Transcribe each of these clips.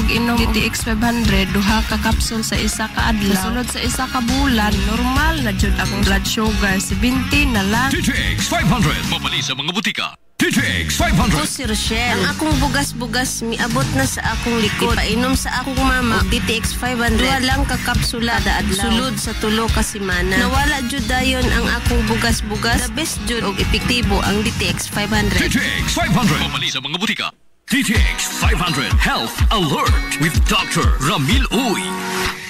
og inom DTX 500 duha ka kapsul sa isa ka adlaw. Sunod sa isa ka bulan, normal na jud akong blood sugar 70 na lang. DTX 500 mabali sa mga butika. DTX 500. Ako si Rochelle. Ang akong bugas-bugas miabot na sa akong likod. Painom sa akong mama og DTX 500. Duha lang ka kapsula kada adlaw. Sulod sa tulo ka semana. Nawala jud dayon ang akong bugas-bugas. The best jud og epektibo ang DTX 500. DTX 500 mabali sa mga butika. DTX 500 Health Alert with Dr. Ramil Uy.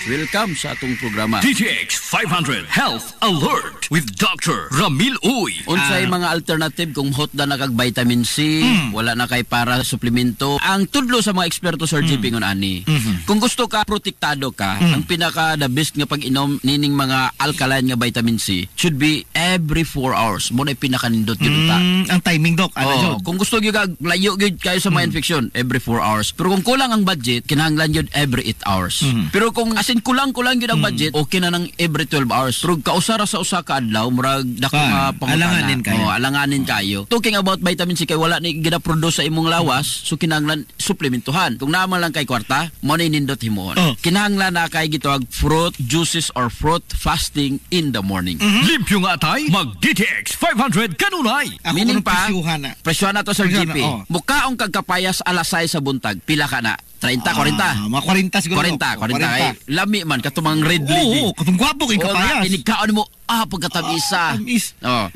Welcome sa atong programa. DTX 500 Health Alert with Dr. Ramil Uy. Unsay mga alternative kung hot na kag vitamin C, wala na kay para suplemento. Ang tudlo sa mga eksperto sa RGP ngon ani. Kung gusto ka protektado ka, ang pinaka the best nga pag-inom nining mga alkaline nga vitamin C should be every 4 hours. Mo na pinakanindot gyud ta. Ang timing doc, kung gusto gyud kag layo gyud kayo sa mga infection, every 4 hours. Pero kung kulang ang budget, kinahanglan gyud every 8 hours. Pero kung kulang gyud ang budget, okay na nang every 12 hours. Pero kausara sa usa ka adlaw, murag dako nga alanganin kayo. Alanganin kayo. Talking about vitamin C kay wala ni gina-produce sa imong lawas, so kinahanglan suplementuhan. Kung naman lang kay kwarta, mo na nindot himuon. Kinahanglan na kay gitawag fruit juices or fruit fasting in the morning. Limpyo nga tay, mag DTX 500 kanunay. Meaning pa, presyohan na to sa GP. Mukaong kagkapayas alas 6 sa buntag, pila ka na? 30, 40. Mga 40 siguro. 40. Lami man, katumang red lady. Oo, katong gwapo kay kapayas. Inikaon mo, pagkatabisa.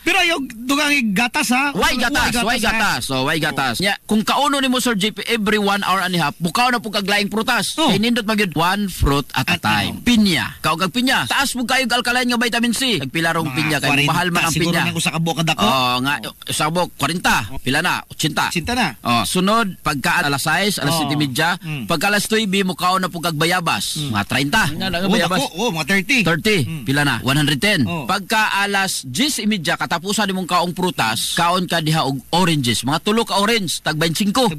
Pero ayaw, dugang gatas ha? Why gatas? Why gatas? Kung kauno ni mo, Sir JP, every 1 hour and a half, bukaw na po kaglaing prutas. Kaya nindot magyud one fruit at a time. Pinya. Kaog pinya. Taas mo kayo alkaline nga vitamin C. Nagpilarong pinya, kay mahal man ang pinya. Siguro nang usakabok kadako. Usakabok, 40. Pila na? 80. 80 na. Sunod, pagka alas 6, alas 7:30, pagka alas 9, mukaw na po kagbayabas. Mga 30. Bayabas. Mga 30. Pila na? 110. Pagka alas 10:30, katapusan nimong kaong prutas, kaon ka diha og oranges. Mga tulo ka orange, tag 25.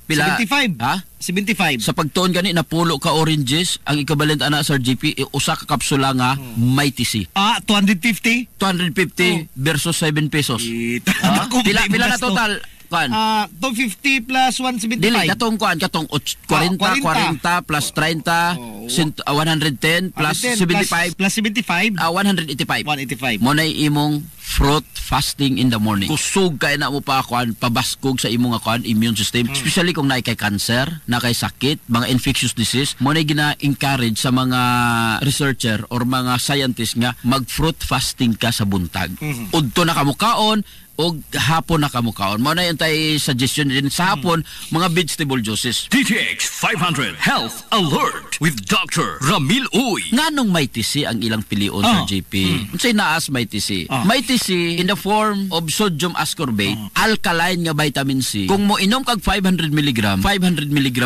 Pila? 75. Ha? 75. Sa pagtuon gani na pulo ka oranges, ang equivalent ana sa GP usa ka kapsula nga may TC. 250 versus 7 pesos. Pila na total? 250 plus 175. Dili, katong 40 plus 30, 110 plus 75 plus 75, 185. Mo na imong fruit fasting in the morning. Kusog kay na mo pa pabaskog sa imong immune system, especially kung naay kay cancer, na kay sakit, mga infectious disease. Mo na gina-encourage sa mga researcher or mga scientist nga mag-fruit fasting ka sa buntag. Udto na kamo kaon o hapon na kamukaon. Mao na yung tayo suggestion din sa hapon, mga vegetable juices. DTX 500 Health Alert with Dr. Ramil Uy. Nganong may TC ang ilang pilion sa JP? Unsay naas may TC? May TC in the form of sodium ascorbate, alkaline nga vitamin C. Kung mo inom kag 500 mg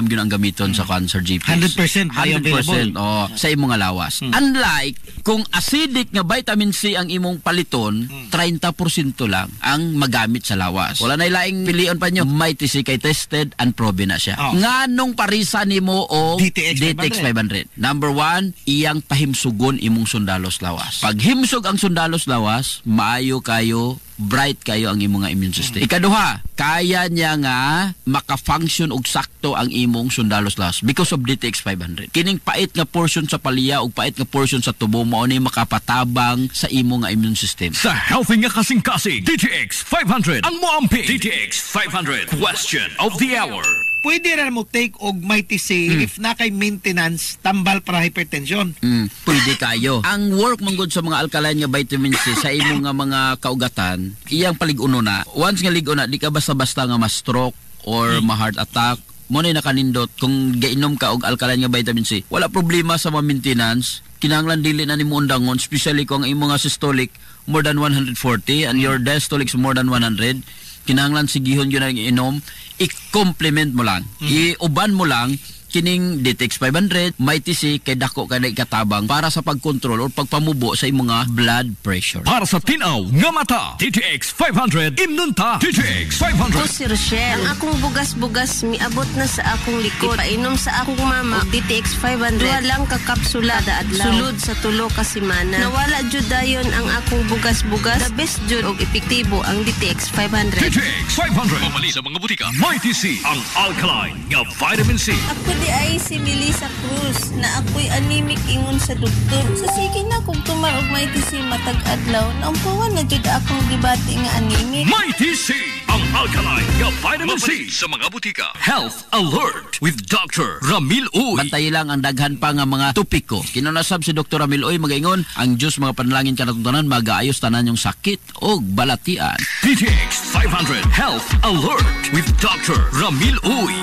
yun ang gamiton sa cancer JP. 100% available. Sa imong nga lawas. Unlike kung acidic nga vitamin C ang imong paliton, 30% lang ang magamit sa lawas. Wala na ilaing pilion pa nyo. May TC kay tested and proven na siya. Nganong parisa nimo o DTX 500? Number 1, iyang pahimsugon imong sundalos lawas. Pag himsog ang sundalos lawas, maayo kayo, bright kayo ang imong immune system. Ikaduha, kaya niya nga maka-function og sakto ang imong sundalos lawas because of DTX 500. Kining pait nga portion sa palya ug pait nga portion sa tubo mao ni makapatabang sa imong immune system. Sa healthy nga kasing-kasing, DTX 500 ang moampi. DTX 500 question of the hour. Pwede na mo take og may TC if na kay maintenance tambal para hypertension. Pwede kayo. Ang work manggod sa mga alkaline nga vitamin C sa imong nga mga kaugatan, iyang palig-uno na. Once nga lig-uno na, di ka basta-basta nga ma-stroke or ma-heart attack. Mo na nakanindot kung gainom ka og alkaline nga vitamin C. Wala problema sa maintenance. Kinahanglan dili na nimo undangon, especially kung ang imong nga systolic more than 140 and your diastolic more than 100. Kinahanglan sigihon yun ang inom, i-complement mo lang, i-uban mo lang kining DTX 500, may TC kay dako ka na ikatabang para sa pagkontrol o pagpamubo sa imong blood pressure. Para sa tinaw nga mata, DTX 500 imnunta. DTX 500. Ako si Rochelle. Ang akong bugas-bugas miabot na sa akong likod. Painom sa akong mama og DTX 500. Duha lang ka kapsula kada adlaw. Sulod sa tulo ka semana. Nawala jud dayon ang akong bugas-bugas. The best jud og epektibo ang DTX 500. DTX 500. Mabali sa mga butika. Mighty C, ang alkaline nga vitamin C. Ako di ay si Melissa Cruz na ako'y anemic ingon sa doktor. So sige na kung tumarog Mighty C matag adlaw, naumpuan na jud akong gibati nga anemic. Mighty C, ang alkaline nga vitamin C sa mga butika. Health Alert with Dr. Ramil Uy. Bantay lang ang daghan pa nga mga topiko. Kinunasab si Dr. Ramil Uy magaingon, ang Diyos mga panalangin kanatong tanan magaayos tanan yung sakit o balatian. DTX 500 Health Alert with Dr. Ramil Uy.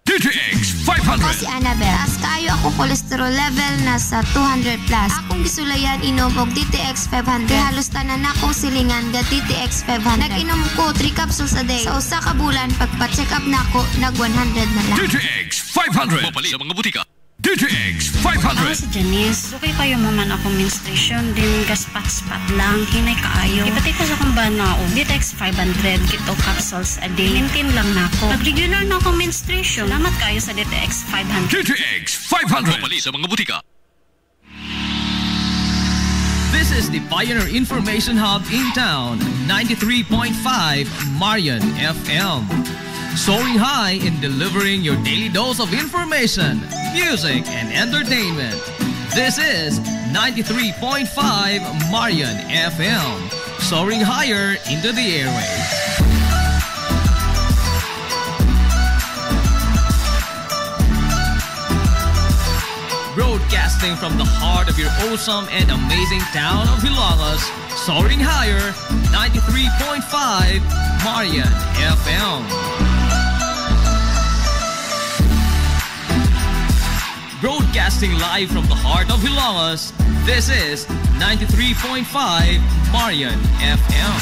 DTX 500. Ako si Annabelle. Taas kayo ako cholesterol level nasa 200 plus. Akong gisulayan inom og DTX 500. Halos tanan akong silingan ga DTX 500. Nag-inom ko 3 capsules a day. Sa usa ka bulan pagpa-check up nako nag 100 na lang. DTX 500. Mapali sa mga butika. DTX Ako 500. si Janice. Okay kayo mo man akong menstruation. Din gaspat-spat lang. Hinay kaayo. Ipatay ko sa kong bana o. DTX 500. Kito capsules a day. Maintain lang na ako. Pag-regular na akong menstruation. Salamat kayo sa DTX 500. DTX 500. Mapali sa mga butika. This is the Pioneer Information Hub in town, 93.5 Marian FM. Soaring high in delivering your daily dose of information, music, and entertainment. This is 93.5 Marian FM. Soaring higher into the airwaves. Broadcasting from the heart of your awesome and amazing town of Hilangas, soaring higher, 93.5 Marian FM. Broadcasting live from the heart of Hilangas, this is 93.5 Marian FM.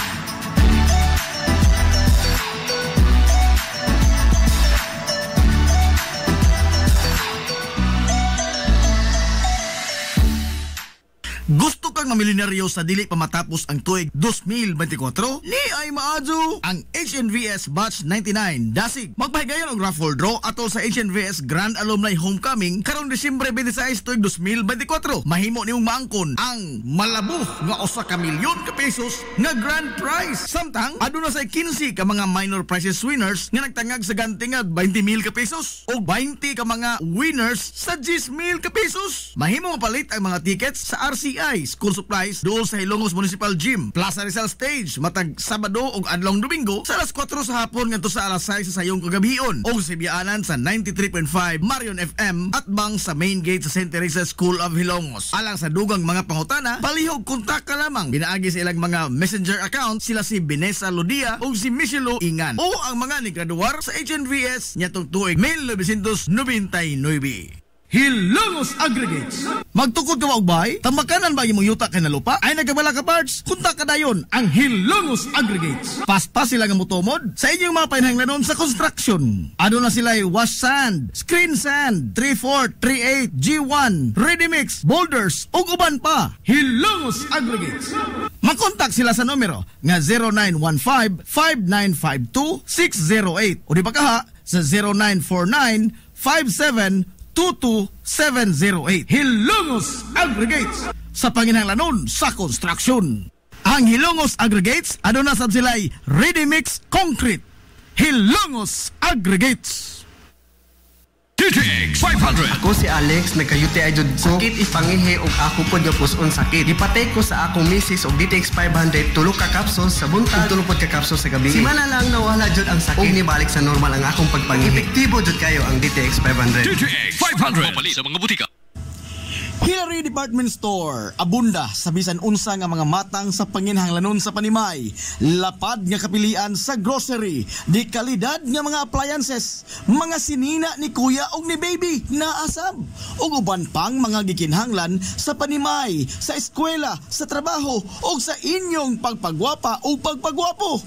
Gusto kang mamilyonaryo sa dili pa matapos ang tuig 2024? Ni ay maadyo ang HNVS Batch 99 Dasig. Magpahigayon og raffle draw ato sa HNVS Grand Alumni Homecoming karong Disyembre 26 tuig 2024. Mahimo nimong maangkon ang malabog nga 1 ka milyon ka pesos nga grand prize. Samtang aduna say 15 ka mga minor prizes winners nga nagtangag sa gantingad 20,000 ka pesos o 20 ka mga winners sa 10,000 ka pesos. Mahimo mapalit ang mga tickets sa RCI School Supplies doon sa Hilongos Municipal Gym, Plaza Rizal Stage, matag Sabado ug adlong Domingo sa alas 4 sa hapon ngadto sa alas 6 sa sayong kagabion o sa biyaanan sa 93.5 Marion FM at bang sa main gate sa St. Teresa School of Hilongos. Alang sa dugang mga pangutana, palihog kontak ka lamang. Binaagi sa ilang mga messenger account sila si Vanessa Lodia o si Michelo Ingan o ang mga nigraduar sa HNVS nyatong tuig 1999. Hilongos Aggregates. Magtukod ka ba og bahay? Tamakanan ba imong yuta kay nalupa? Ay nagabala ka parts? Kunta ka dayon ang Hilongos Aggregates. Paspas sila nga motomod sa inyong mga panahanglanon sa construction. Ano na sila wash sand, screen sand, 3/4, 3/8, G1, ready mix, boulders ug uban pa. Hilongos Aggregates. Makontak sila sa numero nga 0915-5952-608 o di ba kaha sa 0949-5722-708. Hilongos Aggregates sa panginahanglanon sa construction. Ang Hilongos Aggregates, ano na sab sila'y ready mix concrete. Hilongos Aggregates. DTX 500. Ako si Alex, nagka-UTI jud ko. Sakit ipangihi og ako pod nga puson sakit. Ipatay ko sa akong misis og DTX 500 tulo ka capsules sa buntag, tulo pod ka capsules sa gabi. Simana lang nawala jud ang sakit. Og nibalik sa normal ang akong pagpangihi. Epektibo jud kayo ang DTX 500. DTX 500. Mapali sa mga butika. Hillary Department Store, abunda sa bisan unsa nga mga matang sa panginahanglanon sa panimay, lapad nga kapilian sa grocery, di kalidad nga mga appliances, mga sinina ni kuya og ni baby naasab, ug uban pang mga gikinhanglan sa panimay, sa eskwela, sa trabaho ug sa inyong pagpagwapa o pagpagwapo.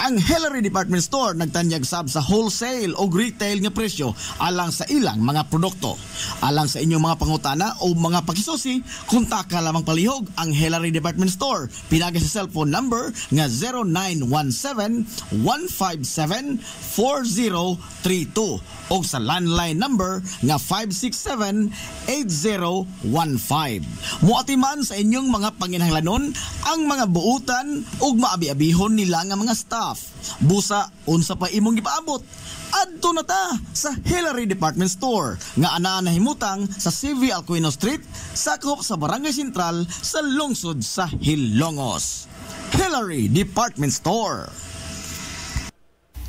Ang Hillary Department Store nagtanyag sab sa wholesale o retail nga presyo alang sa ilang mga produkto. Alang sa inyong mga pangutana o mga pakisusi, kontak ka lamang palihog ang Hillary Department Store. Pinagi sa cellphone number nga 0917-157-4032 o sa landline number nga 567-8015. Muatiman sa inyong mga panginahanglanon ang mga buutan ug maabi-abihon nila nga mga staff. Busa, unsa pa imong gipaabot? adto na ta sa Hillary Department Store nga anaa nahimutang sa CV Alcuino Street, sakop sa Barangay Sentral sa lungsod sa Hilongos. Hillary Department Store.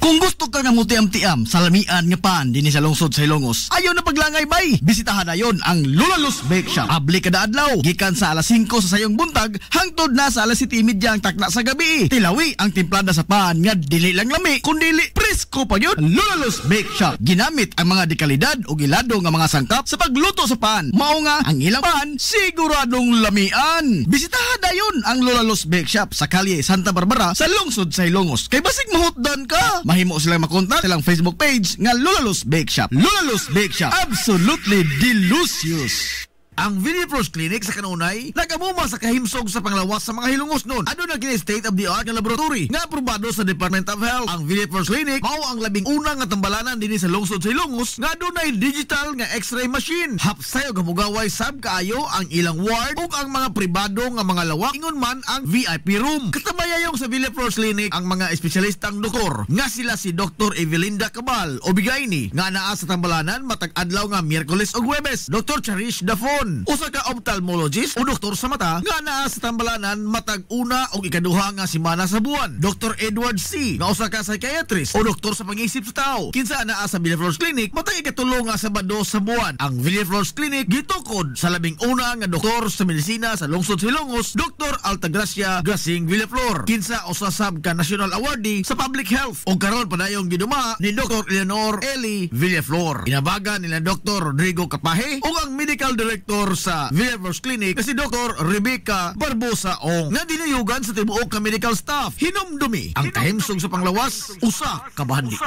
Kung gusto ka nga mutiam-tiam sa lamian nga pan dinhi sa lungsod sa Hilongos, ayaw na paglangay bay. Bisitahan na yon ang Lulalos Bake Shop. Abli kada adlaw, gikan sa alas 5 sa sayong buntag hangtod na sa alas 7:30 ang takna sa gabi. Tilawi ang timplada sa pan nga dili lang lami, kundi presko pa yun. Lulalos Bake Shop ginamit ang mga dekalidad o gilado nga mga sangkap sa pagluto sa pan. Mao nga ang ilang pan siguradong lamian. Bisitahan na yon ang Lulalos Bake Shop sa kalye Santa Barbara sa lungsod sa Hilongos. Kay basig mahutdan ka, mahimo silang makontak silang Facebook page nga Lulalos Bake Shop. Lulalos Bake Shop, absolutely delicious. Ang Villaflores Clinic sa kanunay nagamuma sa kahimsog sa panglawas sa mga Hilongos noon. Ano na kini state of the art nga laboratory nga aprobado sa Department of Health. Ang Villaflores Clinic mao ang labing unang nga tambalanan dinhi sa lungsod sa Hilongos nga dunay digital nga X-ray machine. Hapsay og gamugaway sab kaayo ang ilang ward ug ang mga pribado nga mga lawak ingon man ang VIP room. Katabayayong sa Villaflores Clinic ang mga espesyalistang doktor nga sila si Dr. Evelinda Cabal o Bigayni nga naa sa tambalanan matag adlaw nga Miyerkules ug Huwebes. Dr. Cherish Dafon, usa ka ophthalmologist o doktor sa mata nga naa sa tambalanan matag una o ikaduha nga semana sa buwan. Dr. Edward C. nga usa ka psychiatrist o doktor sa pag-iisip sa tao. Kinsa naa sa Villaflores Clinic matag ikatulo nga Sabado sa buwan. Ang Villaflores Clinic gitukod sa labing una nga doktor sa medisina sa lungsod sa Hilongos, Dr. Altagracia Grasing Villaflor. Kinsa usa sab ka national awardee sa public health o karon padayong giduma ni Dr. Eleanor Eli Villaflor. Inabagan nila Dr. Rodrigo Capahe o ang medical director sa Villaflores Clinic si Dr. Rebecca Barbosa Ong nga dinayugan sa tibuok ka medical staff. Hinumdumi ang kahimsog sa panglawas, usa ka bahandi.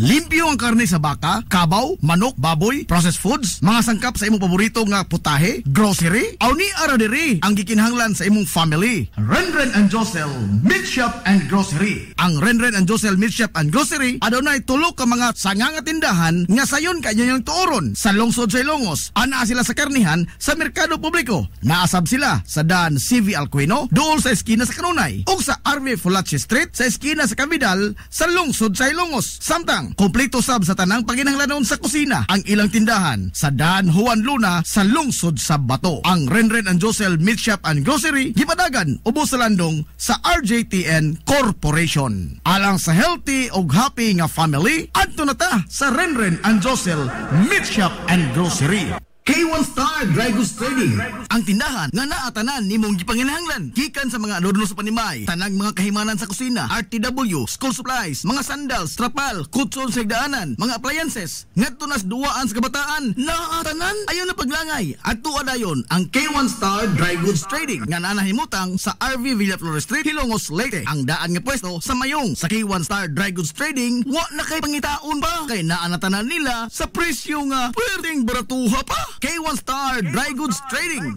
Limpyo ang karne sa baka, kabaw, manok, baboy, processed foods, mga sangkap sa imong paborito nga putahe, grocery, aw ni aradiri ang gikinahanglan sa imong family. Renren and Josel Meat Shop and Grocery. Ang Renren and Josel Meat Shop and Grocery adunay tulo ka mga sanganga tindahan nga sayon kanyo yung tuoron sa lungsod sa Hilongos. Anaa sila sa karnihan sa merkado publiko. Naasab sila sa Dan CV Alcuino, dool sa eskina sa Kanunay, ug sa RV Fulache Street sa eskina sa Cavidal sa lungsod sa Hilongos. Samtang kompleto sab sa tanang paginahanglanon sa kusina ang ilang tindahan sa Dan Juan Luna sa lungsod sa Bato. Ang Renren and Josel Meat Shop and Grocery gipadagan ubos sa landong sa RJTN Corporation. Alang sa healthy ug happy nga family, adto na ta sa Renren and Josel Meat Shop and Grocery. K1 Star Dry Goods Trading, ang tindahan nga naatanan nimong gipanginahanglan gikan sa mga adorno sa panimay, tanang mga kahimanan sa kusina, RTW, school supplies, mga sandals, trapal, kutson sa higdaanan, mga appliances, ngadto nas duwaan sa kabataan, naatanan ayon na paglangay. Adto adayon ang K1 Star Dry Goods Trading nga nanahimutang sa RV Villaflores Street, Hilongos, Leyte. Ang daan nga pwesto sa mayong sa K1 Star Dry Goods Trading, wa na kay pangitaon pa kay naanatanan nila sa presyo nga pwedeng baratuha pa. K1 Star Dry Goods Trading.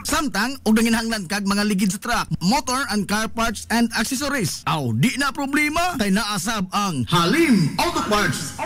Samtang og nanginahanglan kag mga ligid sa truck, motor and car parts and accessories. Aw di na problema kay naasab ang Halim Auto Parts.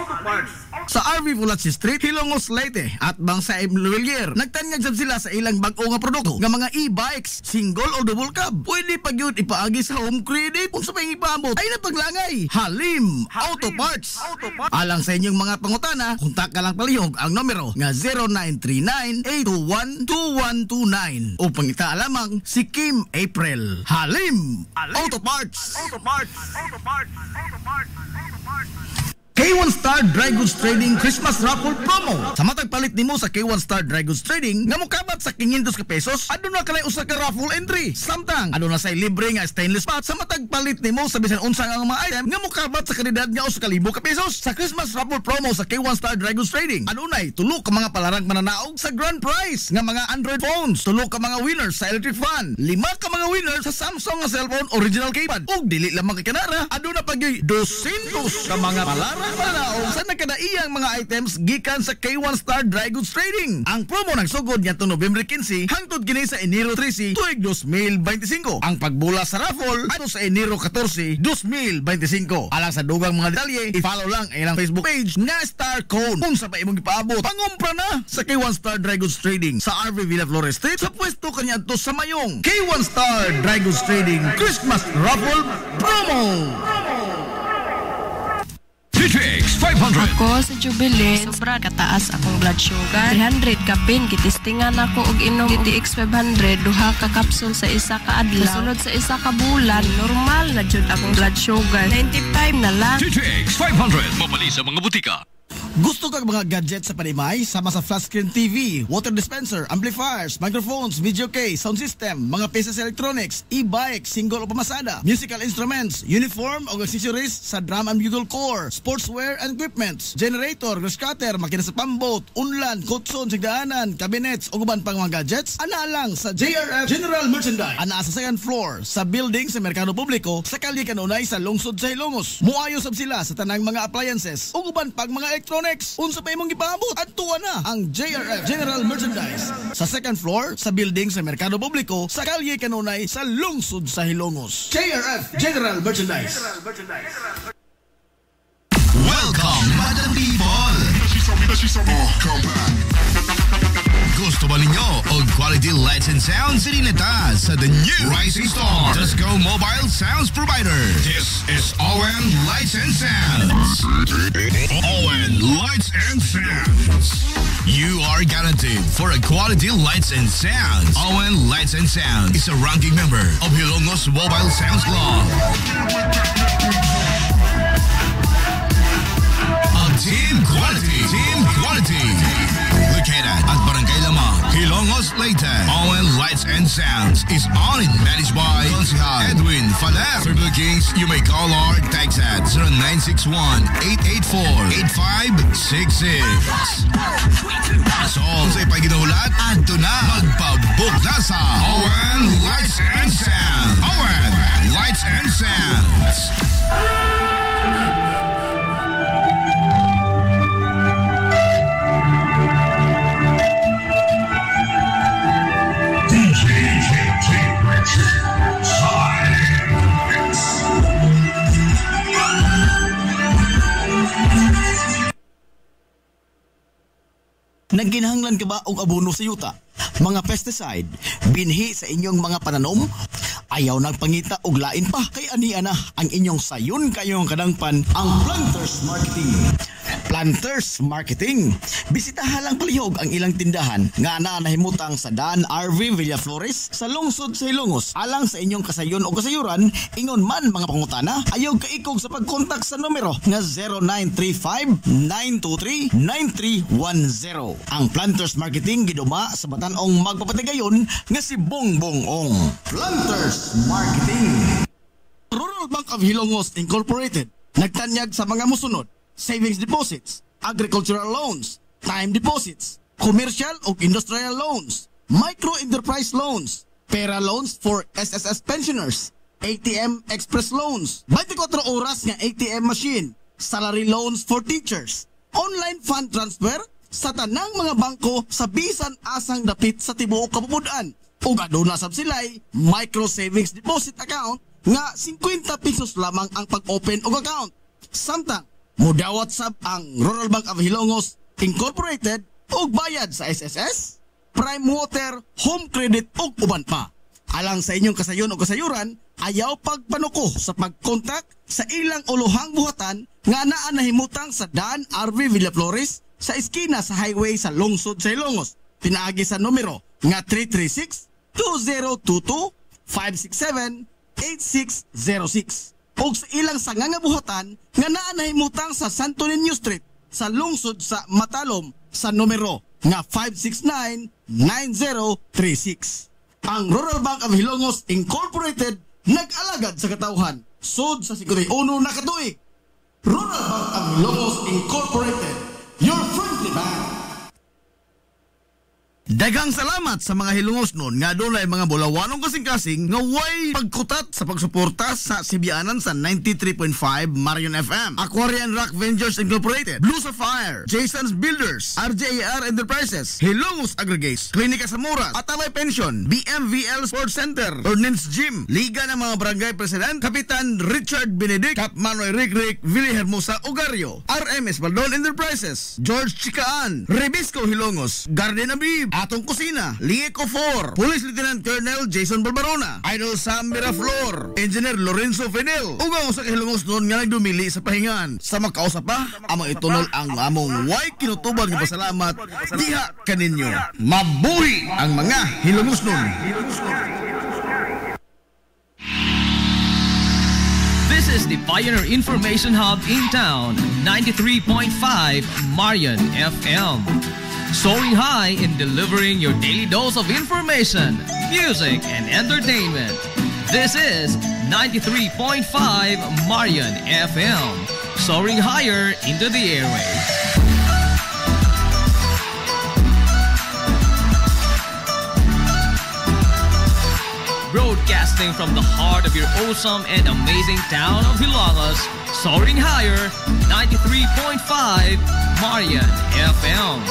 Sa RV Fulache Street, Hilongos, Leyte at bang sa Emluelier. Nagtanyag sab sila sa ilang bag-o nga produkto nga mga e-bikes, single o double cab. Pwede pa gyud ipaagi sa home credit unsa pa ipaabot ay napaglangay. Halim Auto Parts. Alang sa inyong mga pangutana, kontak ka lang palihog ang numero nga 0939-821-2129 o pangita lamang si Kim April. Halim Auto Parts. K1 Star Dry Goods Trading Christmas Raffle Promo. Sa matag palit nimo sa K1 Star Dry Goods Trading nga mokabat sa 500 ka pesos, aduna kalay usa ka raffle entry. Samtang aduna say libre nga stainless pot sa matag palit nimo sa bisan unsa nga mga item nga mokabat sa kalidad nga usa ka libo ka pesos. Sa Christmas Raffle Promo sa K1 Star Dry Goods Trading, adunay tulo ka mga palarang mananaog sa grand prize nga mga Android phones, tulo ka mga winners sa electric fan, 5 ka mga winners sa Samsung nga cellphone original keypad, ug dili lamang kay kanara, aduna pagyoy 200 ka mga palarang mananaog sa nagkadaiyang mga items gikan sa K1 Star Dry Goods Trading. Ang promo nagsugod ngadto November 15 hangtod kini sa Enero 13 tuig 2025. Ang pagbula sa raffle ato sa Enero 14, 2025. Alang sa dugang mga detalye, i-follow lang ang ilang Facebook page nga Star Cone. Kung sa pa imong ipaabot, pangumpra na sa K1 Star Dry Goods Trading sa RV Villaflores Street sa pwesto kanya to sa mayong K1 Star Dry Goods Trading Christmas Raffle Promo. TTX 500. Ako sa Jubilee, sobra kataas akong blood sugar. 300 kapin, gitistingan ako og inom DTX 500, duha ka kapsul sa isa ka adlaw. Sunod sa isa ka bulan, normal na jud akong blood sugar. 95 na lang. TTX 500. Mabali sa mga butika. Gusto kang mga gadget sa panimay? Sama sa flat screen TV, water dispenser, amplifiers, microphones, video case, sound system, mga pieces electronics, e-bike, single o pamasada, musical instruments, uniform o accessories sa drum and bugle corps, sportswear and equipments, generator, grass cutter, makina sa pambot, unlan, kutson, sigdaanan, cabinets o guban pang mga gadgets, ana lang sa JRF General Merchandise. Ana sa second floor sa building sa Merkado Publiko sa kalye kanunay sa lungsod sa Ilongos. Muayo sab sila sa tanang mga appliances o guban pang mga electronics. Unsa pa imong gipaabot? Adtuwa na ang JRF General Merchandise sa second floor sa building sa Merkado Publiko sa kalye kanunay sa lungsod sa Hilongos. JRF General Merchandise. Welcome, Madam People! Gusto ba ninyo og quality lights and sounds sinilita sa the new Rising Star Disco Mobile Sounds Provider? This is ON Lights and Sounds. ON Lights and Sounds. You are guaranteed for a quality lights and sounds. ON Lights and Sounds is a ranking member of Hilongos Mobile Sounds Club. Team Quality. Located at Barangay Lamang, Hilongos, Leyte. ON Lights and Sounds is owned and managed by Consihal Edwin Faler. For bookings, you may call or text at 0961-884-8566. So, sa ipaginahulat, adto na magpabook na sa ON Lights and Sounds. ON Lights and Sounds. Nagginahanglan ka ba og abono sa yuta? Mga pesticide, binhi sa inyong mga pananom? Ayaw nagpangita og lain pa kay ania na ang inyong sayon kayong kadangpan ang Planters Marketing. Planters Marketing. Bisitahan lang palihog ang ilang tindahan nga nahimutang sa Dan RV Villaflores sa lungsod sa Hilongos. Alang sa inyong kasayon o kasayuran, ingon man mga pangutana, ayaw kaikog sa pagkontak sa numero nga 0935-923-9310. Ang Planters Marketing giduma sa batan-ong magpapatigayon nga si Bongbong Ong. Planters Marketing. Rural Bank of Hilongos Incorporated nagtanyag sa mga musunod: savings deposits, agricultural loans, time deposits, commercial o industrial loans, micro-enterprise loans, pera loans for SSS pensioners, ATM express loans, 24 oras nga ATM machine, salary loans for teachers, online fund transfer sa tanang mga bangko sa bisan asang dapit sa tibuok kapupudan. Ug aduna sab sila'y micro savings deposit account nga 50 pesos lamang ang pag-open og account. Samtang mudawat sab ang Rural Bank of Hilongos Incorporated og bayad sa SSS, Prime Water, Home Credit ug uban pa. Alang sa inyong kasayon o kasayuran, ayaw pagpanuko sa pagkontak sa ilang uluhang buhatan nga naa nahimutang sa Dan RV Villaflores sa eskina sa highway sa lungsod sa Hilongos. Pinaagi sa numero nga 336-202-567-8606. O sa ilang sangangabuhatan nga naa nahimutang sa Santo Niño Street sa lungsod sa Matalom sa numero nga 569-9036. Ang Rural Bank of Hilongos Incorporated nag-alagad sa katawhan sud sa 51 na katuig. Rural Bank of Hilongos Incorporated, your friendly bank. Daghang salamat sa mga Hilongos nun nga doon ay mga bulawanong kasing-kasing nga way pagkutat sa pagsuporta sa sibianan sa 93.5 Marion FM, Aquarian Rock Ventures Incorporated, Blue Sapphire, Jason's Builders, RJAR Enterprises, Hilongos Aggregates, Klinika Samuras, Ataway Pension, BMVL Sports Center, Ordnance Gym, Liga ng mga Barangay President, Kapitan Richard Benedict, Cap Manoy Rick, Villa Hermosa Ugario, RMS Baldon Enterprises, George Chikaan, Rebisco Hilongos, Garden Abib, atong kusina, Lieco 4, Police Lieutenant Colonel Jason Barbarona, Idol Sam Miraflor, Engineer Lorenzo Fidel, ug ang usa ka hilongos nun nga nagdumili sa pahingan. Sa magkausap pa, amang itunol ang among way kinutuban nga pasalamat diha kaninyo. Mabuhi ang mga hilongos nun. This is the Pioneer Information Hub in town, 93.5 Marian FM. Soaring high in delivering your daily dose of information, music, and entertainment. This is 93.5 Marian FM. Soaring higher into the airwaves. Broadcasting from the heart of your awesome and amazing town of Hilagas, soaring higher, 93.5 Marian FM.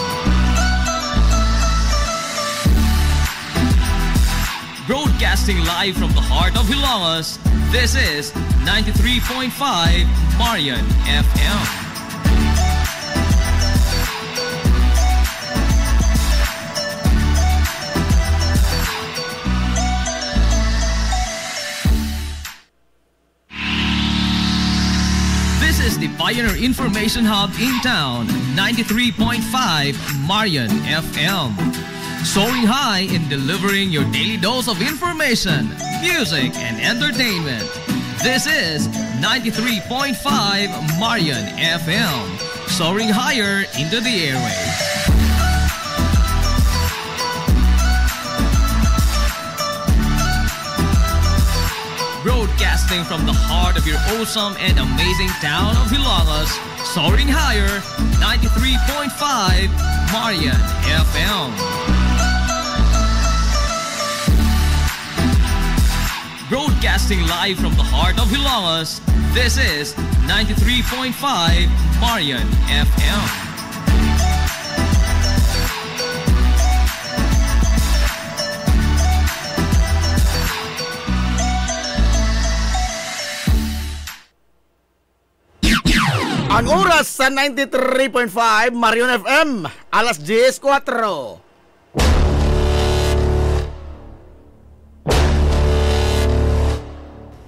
Broadcasting live from the heart of Hilagas, this is 93.5 Marian FM. This is the Pioneer Information Hub in town, 93.5 Marian FM. Soaring high in delivering your daily dose of information, music, and entertainment. This is 93.5 Marian FM. Soaring higher into the airwaves. Broadcasting from the heart of your awesome and amazing town of Hilagas, soaring higher, 93.5 Marian FM. Broadcasting live from the heart of Hilagas, this is 93.5 Marian FM. Ang oras sa 93.5 Marion FM, alas 10:04.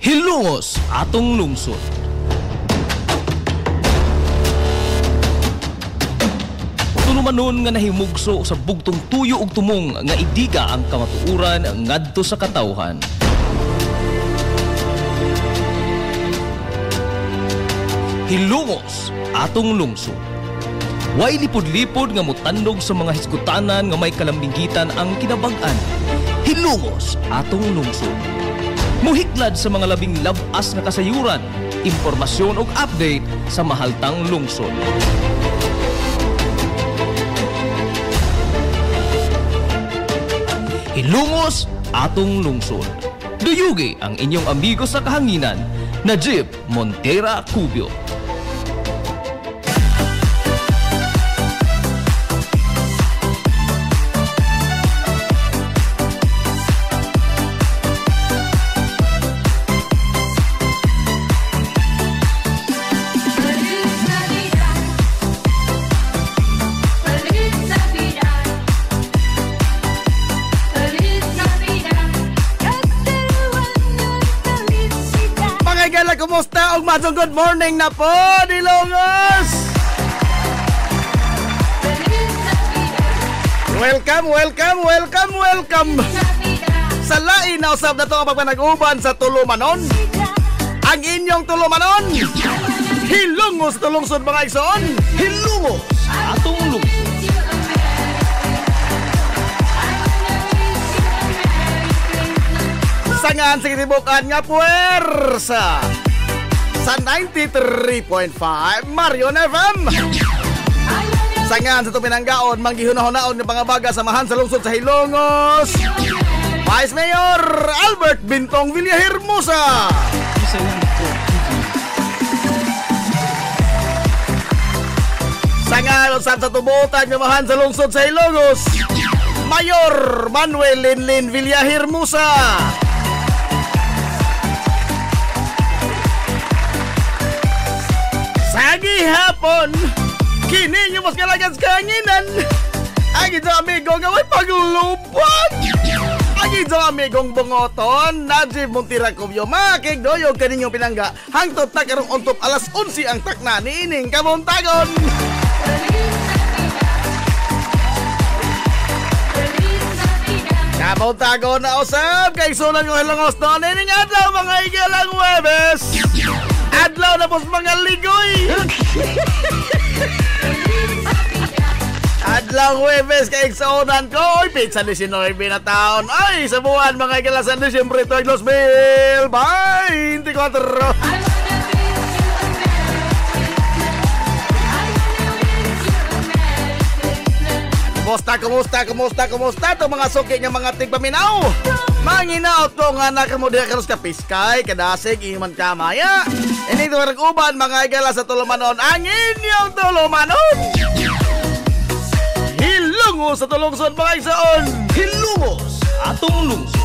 Hilongos atong lungsod. Tunumanon nga nahimugso sa bugtong tuyo ug tumong nga idiga ang kamatuuran ngadto sa katawhan. Hilongos atong lungsod. Way lipod-lipod nga mutandog sa mga hisgutanan nga may kalambigitan ang kinabag-an. Hilongos atong lungsod. Muhiklad sa mga labing labas nga kasayuran, impormasyon ug update sa mahaltang lungsod. Hilongos atong lungsod. Duyugi ang inyong amigo sa kahanginan, Najib Montera Cubio. Kumusta og madsong good morning na po, Dilongos! Welcome! Sa lain na usab na ito ang pagpanag-uban sa Tulumanon. Ang inyong Tulumanon, Hilongos tulungsod mga igsoon. Hilongos atong lungsod. Sangan sa kitibukan nga puwersa sa 93.5 Marion FM. Sangan sa ito pinanggaon, manggihuna-hunaon ng pangabaga samahan sa lungsod sa Hilongos, Vice Mayor Albert Bintong Villahermosa. Sangan sa tubutan samahan sa lungsod sa Hilongos, Mayor Manuel Linlin Villahermosa. Sagi hapon, kini nyo mas kalagas kanginan. Ang isang amigo nga may paglupag. Ang isang amigong bungoton, Najib Montira Kubyo, makikdoyog kaninyong pinangga, hangtod na karong untop alas 11 ang takna ni ining kabuntagon. Kabuntagon na usab, kay sulan ko hilangos doon, ining adlaw mga igalang Huwebes. Adlaw na pos mga ligoy. Adlaw Huwebes kay igsuonan ko. Oy, pizza 19 na taon. Ay, sa buwan mga ikalasan Disyembre 2024. Kumusta to mga suki nga mga tigpaminaw? Manginaw to nga nakamudiha karos ka piskay, kadasig iman kamaya. Inito uban mga igala sa tulumanon, ang inyong tulumanon. Hilungo sa tulungsod mga igsaon. Hilungo sa atong lungsod.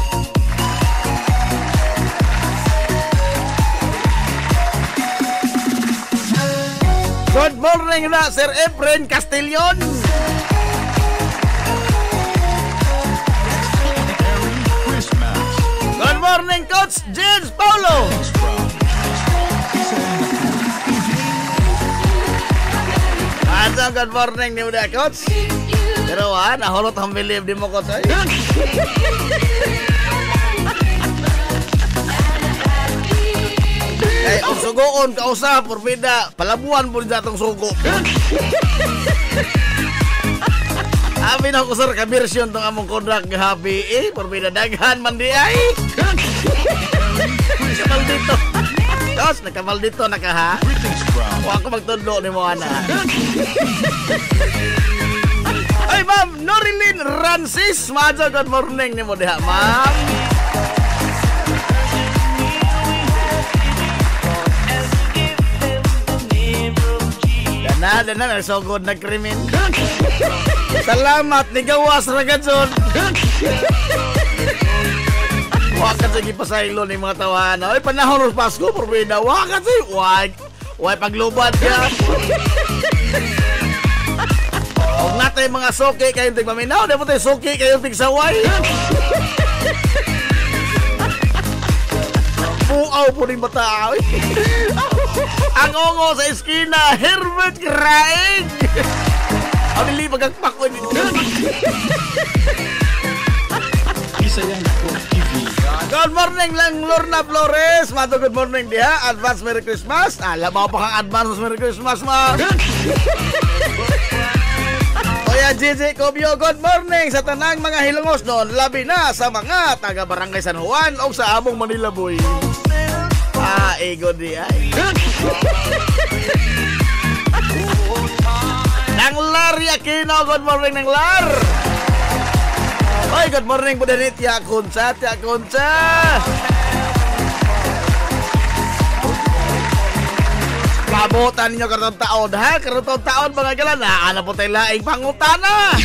Good morning na Sir Efren Castillon. Good morning, Coach James Paulo. Asam good morning ni udah, Coach. Pero nahulot ang believe di mo, Coach. Ay, ang sugoon, kausap, porbida. Palabuan po dito itong sugo. Abi na ko sir ka version tong among kontrak nga happy porbida daghan man di ay. Kamal dito. Dos nakamal dito nakaha. Wa ako magtudlo ni mo ana. Ay ma'am Norilyn Rancis, madyo good morning ni mo diha ma'am. Dana so good na krimen. Salamat ni gawas ragazon. Wakat sa gipasaylo ni mga tawana. Ay panahon ng Pasko porbida. Wakat sa way paglubad ka. Og natay mga soke kayong tigmaminaw, dapat tay soke kayong tigsaway. Puaw po rin bata. Ang ongo sa eskina, Herbert Kraig. Ang nili magagpak ko dito. Isa yan po TV. Good morning lang Lorna Flores. Mato good morning diha. Advance Merry Christmas. Labaw pa kang advance Merry Christmas ma. Kuya Gigi Cobio, good morning sa tanang mga hilongos noon. Labi na sa mga taga Barangay San Juan o sa among Manila Boy. Ego di ay. Nang Lar Yakino, good morning Nang Lar. Oy, good morning po din Tia Kunsa. Pabutan ninyo karong taon ha, karong taon mga galan ha, ano po tayo laing pangutana.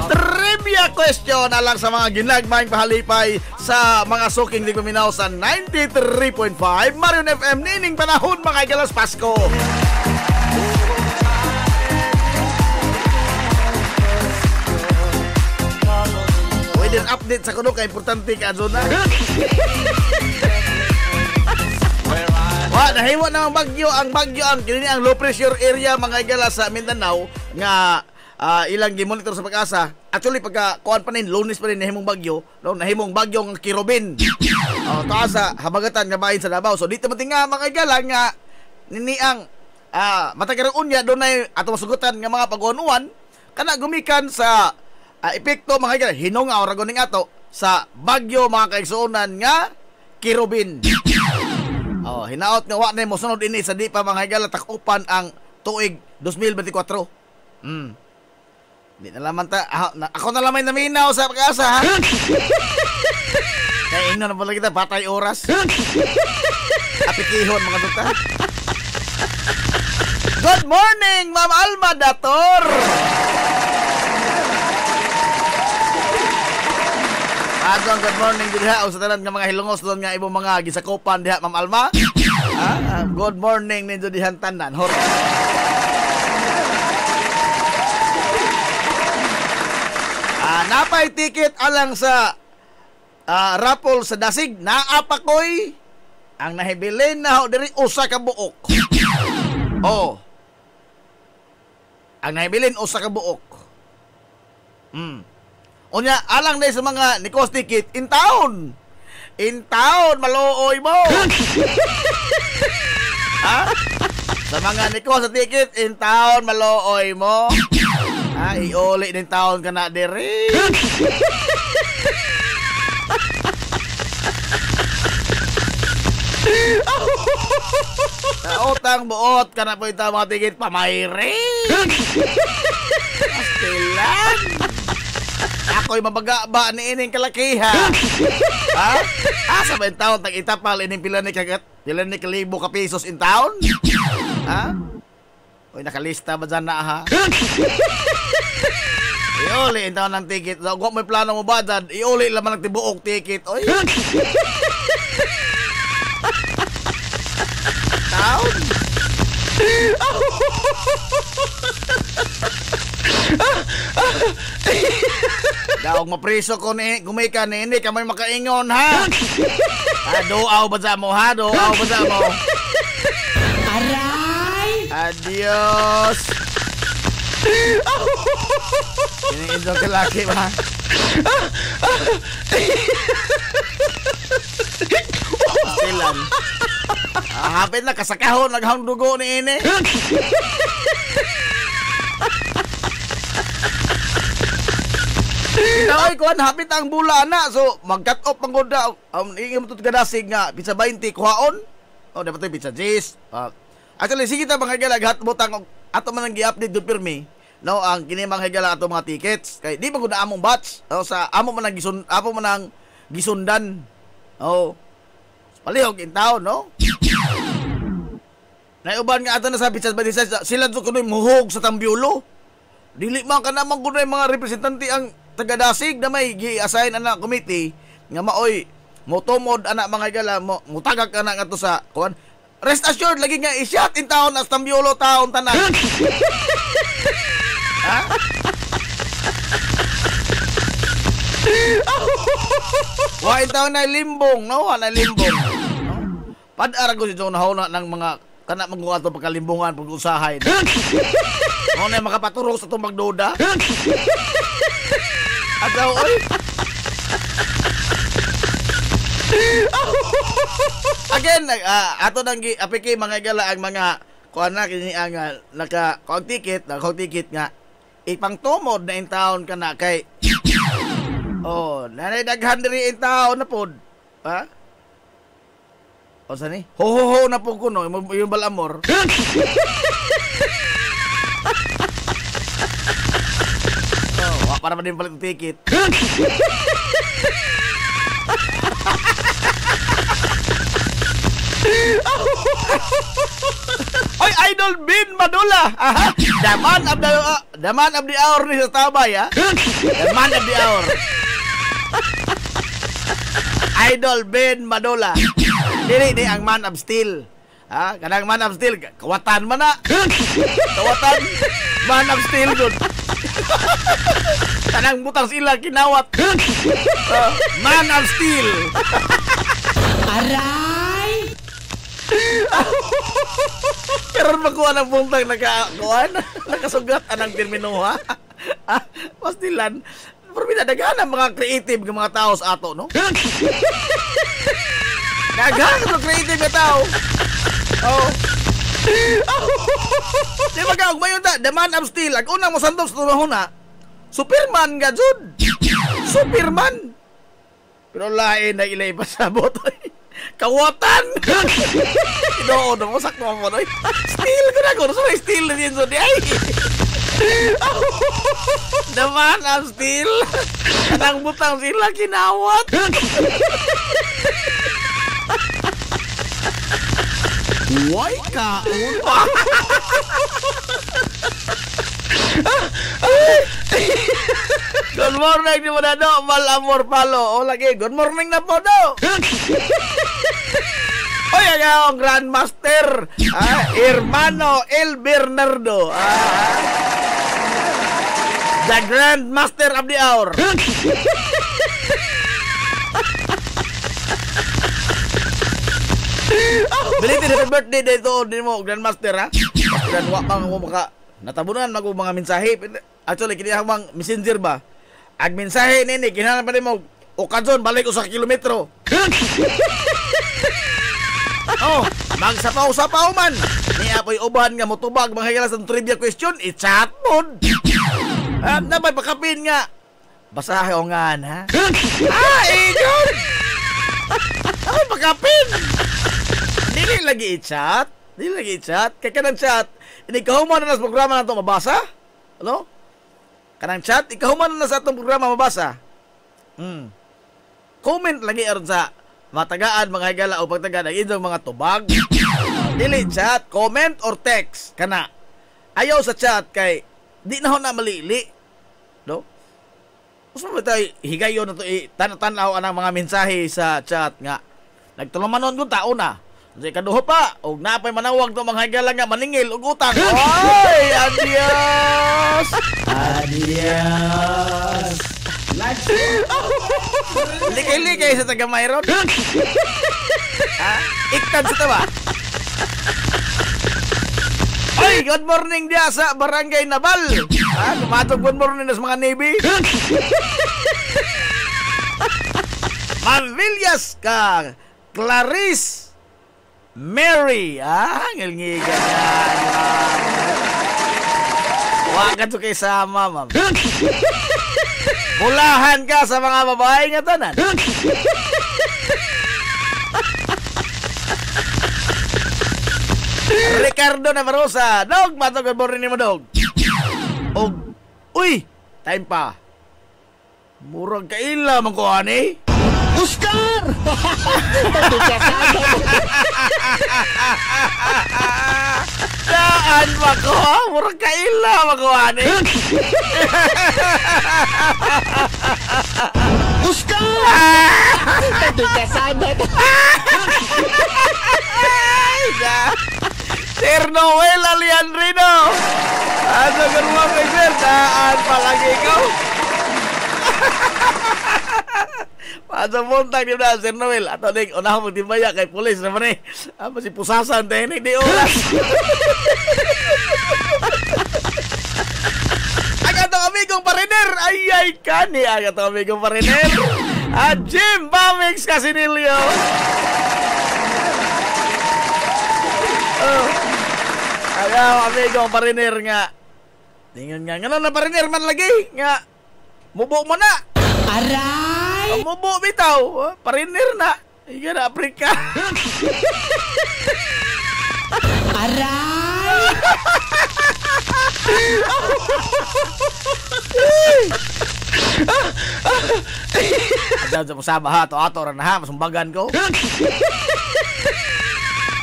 Trivia question na lang sa mga ginagmayng pahalipay sa mga suking di kuminaw sa 93.5 Marion FM nining panahon mga galas Pasko. Pwede update sa kuno kay importante ka zona. Nahimo na ang bagyo ang kini ang low pressure area mga igala sa Mindanao nga ilang gimonitor sa pag-asa. Actually pagka kuan pa nin Lunes pa rin nahimong bagyo, no, nahimong bagyo nga Kirobin. Taasa habagatan nga bahin sa Davao. So dito man nga mga igala nga niniang matagarang unya dunay ato masugutan nga mga pag-uwan kana gumikan sa epekto mga igala hinong ora goning ato sa bagyo mga kaigsuonan nga Kirobin. Hinaot nga wa na mo sunod ini sa di pa mga higala takupan ang tuig 2024. Di na laman ako na lamay naminaw sa pag-asa ha. Kaya ino na pala kita patay oras. Apikihon mga tuta. Good morning Ma'am Alma Dator. Adong good morning diha sa tanan nga mga hilongos doon nga ibong mga gisakupan diha Ma'am Alma. Good morning ninyo dihan tanan. napay ticket alang sa raffle sa Dasig. Naapa ko'y ang nahibilin na ho diri usa ka buok. Oh. Ang nahibilin usa ka buok. Unya alang na sa mga nikos ticket in town. In town maluoy mo. Ha? Sa mga nikos sa ticket in town maluoy mo. Iuli din taon ka na diri. Utang buot ka na po ito mga tigit pamayri. Pastilan. Ako'y mabaga ba ni ining kalakiha. Ha? Sa ba taon tag itapal ining pila ni kalibo ka pesos in town? Ha? Uy, nakalista ba dyan na ha? Iuli in town ng ticket. So, kung may plano mo ba dyan, iuli laman ng tibuok ticket. Uy. Town? Daog mapriso ko ni gumika ni hindi ka may makaingon ha. Doaw ba sa mo ha? Doaw ba sa mo? Aray! Adios! Iniindo ka laki ba? Silan. Hapit na kasakahon naghang dugo ni ini. Ay, kuan hapit ang bula na. So, mag-cut off ang goda. Ingin mo ito kadasig nga. Pizza 20, kuhaon. Dapat ito pizza 10. Actually, sige ta mga higala. Butang, ato man ang gi-update doon pirmi. No, ang kinimang higala ato mga tickets. Kaya di ba kung na among batch. Sa amo man ang gisundan. Palihog in town, no? Naiuban nga ato na sa pizza 20. Sila doon kuno'y muhog sa Tambiolo. Dili man ka naman kuno'y mga representante ang taga-Dasig na may gi-assign anak committee nga maoy motomod anak mga gala mutagag ka na nga to sa kuan. Rest assured lagi nga i-shot in town as Tambiolo taon tanan. Ha? Wa in town na limbong, no? Na limbong. No? Pad-ara ko si John Hona ng mga kana mga ato pagkalimbungan pag-usahay. Mo na makapaturo sa itong magduda. At daw, oy. Again, ato nang apiki mga gala ang mga kuan na kini ang naka-kong ticket nga ipang tumod na in town ka na kay nanay daghan diri in town na pod. Ha? O sani? Ho na po kuno yung balamor. Para pa din palit ng ticket. Oy, Idol Bin Madula. Aha. The man of the hour ni sa Tabay, ha? The man of the hour. Idol Bin Madula. Dili ang man of steel. Ha? Kanang man of steel, kawatan man na. Kawatan, man of steel dun. Tanang butang sila kinawat. Man of steel. Aray! Karon makuha ng buntang nakasugat anang termino ha. Pastilan. Pero daghan ang mga creative ng mga tao sa ato, no? Daghan ang creative na tao. Di ba ka, mayon ta, the man of steel. Ang unang masandok sa tunahon na, Superman nga, Jud. Superman. Pero lain na ilay pa sa botoy. Kawatan. Inoon mo, sakto mo, no? Steel ko na ko. So, steel na din, Jud. Ay. The man of steel. Kanang butang sila kinawat. Why ka? Good morning di mo na do, Malamor Palo. O lagi, good morning na po do. Oy, ang Grandmaster, Hermano El Bernardo. The Grand Master of the Hour. Belated happy birthday dito din mo Grandmaster ha. Dan wa mang mo maka natabunan mag mga mensahe. Actually kini mang messenger ba. Ag mensahe nini kinahanglan pa nimo okazon balik usa ka kilometro. Oh, magsapaw-sapaw man. Ni apoy uban nga motubag mga higala sa trivia question, i-chat mod. Napay pakapin nga. Basahongan ha. Iyon. Napay pakapin. Dili lagi i-chat. Kaya kanang chat, hindi kahuman na sa programa na ito mabasa. Ano? Kanang chat, ikahuman na sa itong programa mabasa. Comment lagi aron sa matagaan, mga higala o pagtagaan ang inyong mga tubag. Dili chat, comment or text. Kana. Ayaw sa chat kay di na ho na malili. No? Gusto mo tayo higayon na ito tanaw ang mga mensahe sa chat nga. Nagtulumanon kong tao na. Kasi kaduho pa, o napay manawag to mga higala nga maningil o utang. Oy! Adios! Adios! Likay-likay sa taga Mayron. Ha? Iktan sa tawa. Oy! Good morning dia sa Barangay Nabal. Ha? Kumatog good morning na sa mga Navy. Manvillas ka Clarice Mary, ngilngigan yan. Wakan to kay sama, ma'am. Bulahan ka sa mga babae nga tanan. Ricardo Navarrosa, dog, matog good morning mo, dog. Uy, time pa. Murag kaila man ko, ani. Oscar! Daan ba ko? Murag kaila makuha ni. Oscar! Sir Noel Aliandrino. Ano garuwa kay Sir? Daan pa lagi ikaw? Masa buntag yun na, Sir Noel. Ato ning unahan mo timbaya kay pulis naman eh. Apa si pusasan, tehnik di oras. Agatong amigong pariner. Ay, kani. Agatong amigong pariner. Jim Bamix Casinilio. Agatong amigong pariner nga. Tingnan nga. Nga na pariner man lagi. Nga. Mubo mo na. Aray! Mubo bitaw. Pariner na. Iga na Afrika. Aray! Adyan sa musaba ha. Ato rin ha. Masumbagan ko.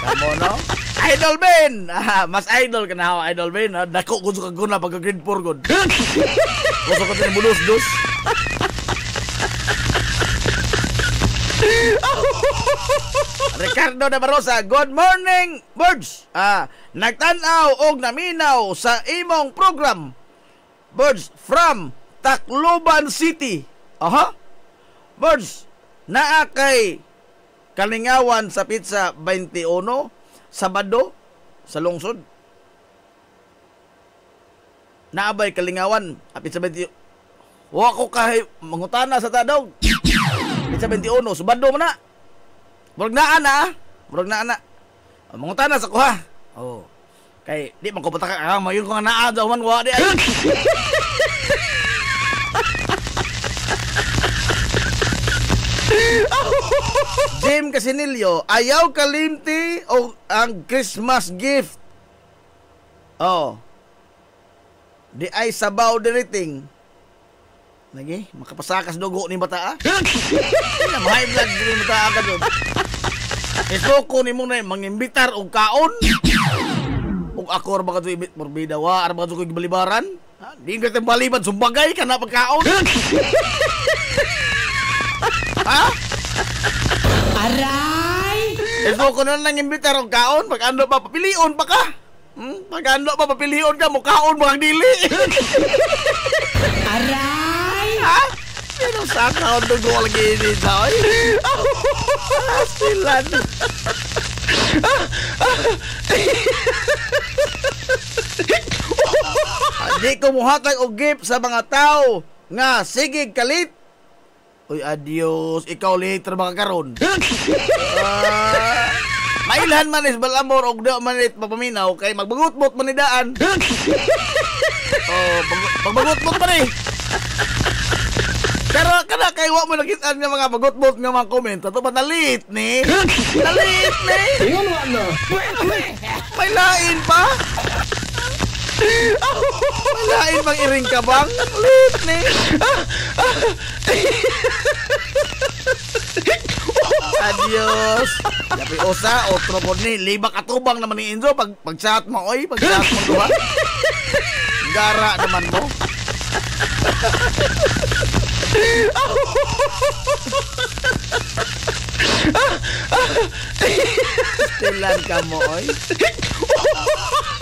Kamu no? Idol Ben! Mas idol ka na ha. Idol Ben. Dako gusto ka guna pagka grade 4 good. Gusto ka tayo bulus-dus. Ricardo Navarrosa, good morning, birds. Nagtanaw og naminaw sa imong program. Birds from Tacloban City. Birds, naa kay Kalingawan sa Pizza 21, Sabado, sa lungsod. Naabay Kalingawan, Pizza 21. Wa ko kay mangutana sa tadog. Pizza 21, Sabado mo na. Murag na. Mangutana sa kuha. Oh. Kay di man ko pataka mayon ko nga naa daw man wa di ay. Jim Casinilio, ayaw kalimti o ang Christmas gift. Oh. Di ay sabaw diriting. Lagi, makapasakas dugo ni bata. High blood ni bata ka doon. Isoko ni mo na mangimbitar og kaon. Ug ako ra ba ka to morbida wa ara ba ka to gibalibaran? Di ka tembaliban sumbagay ka na pagkaon. Ha? Aray! Isoko na lang imbitar og kaon pag ano pa papilion pa ka. Pag ano pa papilion ka mo kaon mo ang dili. Saka ang dugo lagi ini sa oy. Silan. Di ko muhatag og gift sa mga tao nga sige kalit. Uy, adios, ikaw later baka karon. Mailhan man is balamor og da manit papaminaw kay magbagut-but man ni daan. Magbagut-but man eh. Pero kada kay wa mo nakita nga mga bagut-but nga mga comment, ato ba nalit ni? Nalit ni. Ingon wa no. May lain pa. Lain bang iring ka bang? Lit ni. Adios. Tapi usa otro po ni libak atubang naman ni Enzo pag chat mo oy, pag chat mo duha. Gara naman mo. Stilan ka mo oy.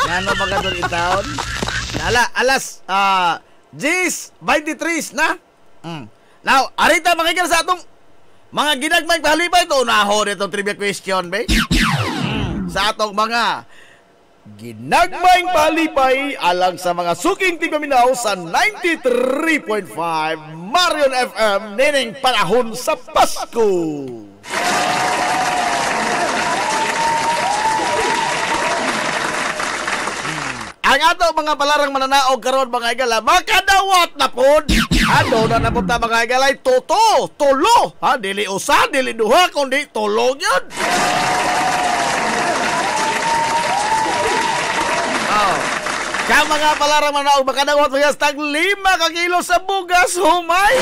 Ngano ba kadto itaon? Nala alas 10:23 na. Now, arita makikinig sa atong mga ginagmay pahalipay ito. Unaho nitong trivia question, be. Sa atong mga ginagmay pahalipay alang sa mga suking tigaminaw sa 93.5 Marion FM nining panahon sa Pasko. Ang ato mga palarang mananaog karon mga igala, makadawat na pod. Ano na napunta mga igalay, tulo. Ha, dili usa, dili duha, kundi tulo yun. Kaya mga palarang mananaog, makadawat mga tag 5 ka kilo sa bugas, humay.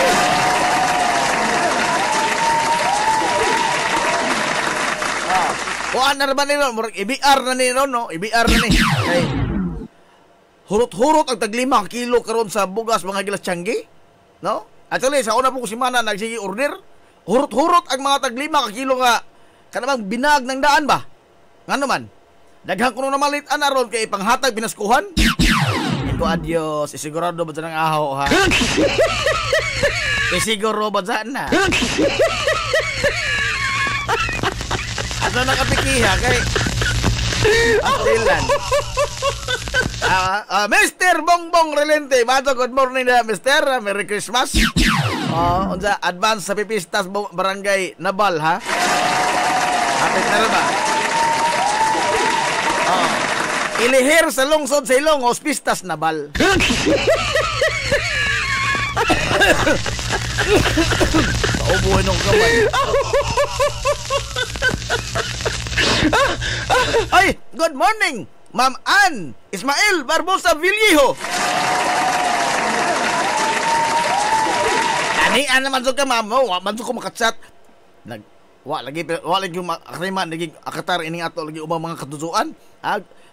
Kuan na naman nino, IBR na nino, no? IBR na ni. Okay. Hurot-hurot ang tag 5 kilo karon sa bugas mga gilas Tianggi, no? Actually sa una po si Mana nagsige order, hurot-hurot ang mga tag 5 kilo nga kanang binag ng daan ba? Ngano man? Daghang kuno na malit anaron kay panghatag pinaskuhan. Ito adios, isigurado ba nang ahaw ha? Isiguro ba na? Ano nakapikiha kay Astilan. Mr. Bongbong Relente, Mato, good morning na, Mr. Merry Christmas. Unsa advance sa pipistas barangay Nabal, ha? Hapit na ba? Ilihir sa lungsod sa Ilongos, pistas Nabal. Paubuhin ng kamay. Ay, good morning, Ma'am Ann Ismael Barbosa Villejo. Ani naman so ka, ma'am. Man so ko makatsat. Wa lagi makrima lagi akatar ining ato lagi ubang mga katusuan.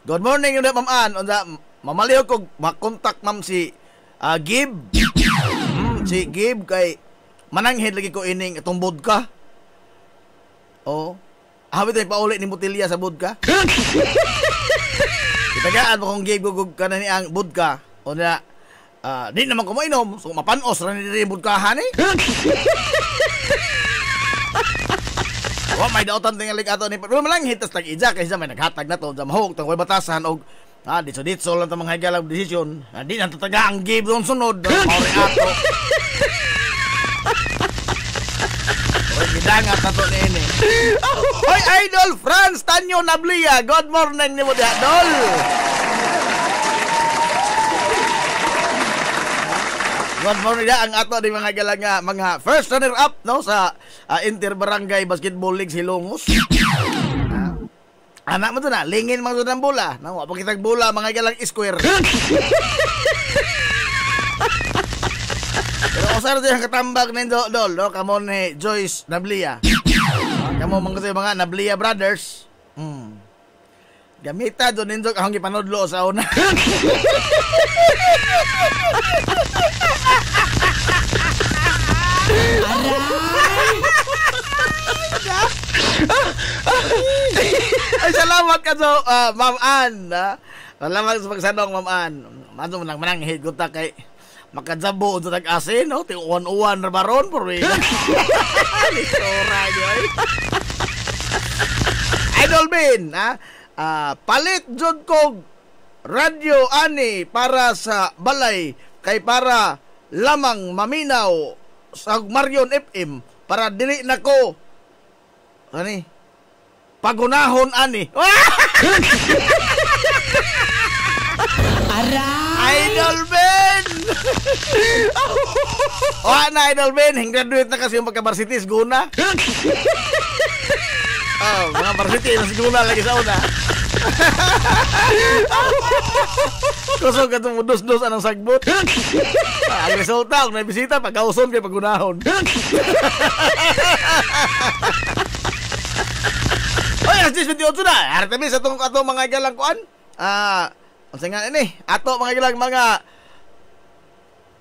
Good morning Ma'am Ann. Unsa mamaliw ko makontak ma'am si Gib. Si Gib kay mananghid lagi ko ining itong vodka. Habit ay paulit ni botelya sa vodka. Itagaan mo kung gigugug ka na ni ang vodka. O na, di naman ko mainom. So, mapanos na ni yung vodkahan eh. May daotan tingali ato ni pero malang hitas tag ija kaysa may naghatag na to. Mahog, tang way batasan o ditso lang itong mga higalang desisyon. Di na tataga ang give doon sunod. Mauri ato. Gidangat na to ni ini. Hoy, Idol Franz Tanyo Nablia. Good morning ni mo di Idol. Good morning na ang ato di mga galang mga first runner up no sa Inter Barangay Basketball League Silongos. Anak mo to na, lingin mga to ng bola. No, pagkitag bola mga galang square. Pero usar din ang katambag ni Dol, no? Kamo ni Joyce Nablia. Kamo mga mga Nablia brothers. Gamita doon nindog akong gipanodlo sa una. Ay, salamat ka so, Ma'am Ann. Salamat sa pagsanong, Ma'am Ann. Maso mo nang mananghid ko ta kay makadjabo sa tag-asin, no? Uwan-uwan na baron, purwi. Lisura niyo, ay. Idol Ben, palit jud kog radyo ani para sa balay kay para lamang maminaw sa Marion FM para dili nako ani pagunahon ani. Idol Ben. Na Idol Ben, graduate na kasi yung pagka-varsity guna. Mga varsity na siguna lagi sa una. Kusog ka itong dos-dos anong sagbot. Ang resulta, kung may bisita, pagkauson kay pagunahon. Oy, as 10:28 na. Artemis, atong mga galang kuan. Ang nga ini, ato mga galang mga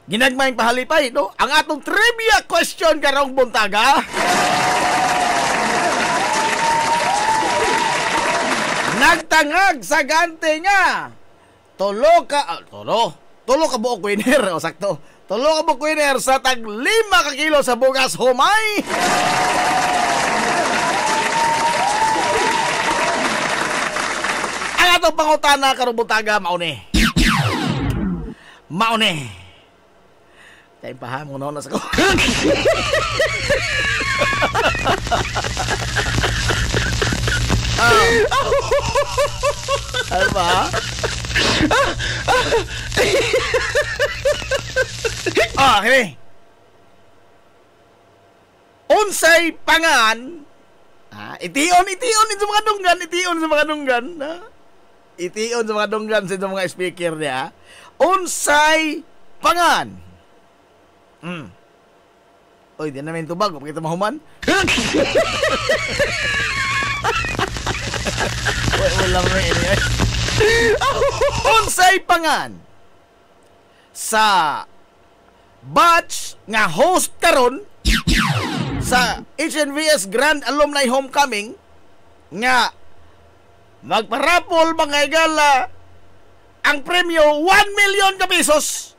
ginagmayang pahalipay, no? Ang atong trivia question karong buntaga. Nagtangag sa gante nga. Tulo ka buok winner, o sakto. Tulo ka buok winner sa tag 5 ka kilo sa bugas humay. Ang atong pangutana karong buntaga mauni. Kaya paham mo na sa ko. Ano ba? Okay. Unsay pangan? Itiyon sa mga dunggan, itiyon sa mga speaker niya. Unsay pangan? Oy, di namin tubag, pakita mahuman. Wala mo ini. Unsay pangan sa batch nga host karon sa HNVS Grand Alumni Homecoming nga magparapol mga igala ang premyo 1 million ka pesos.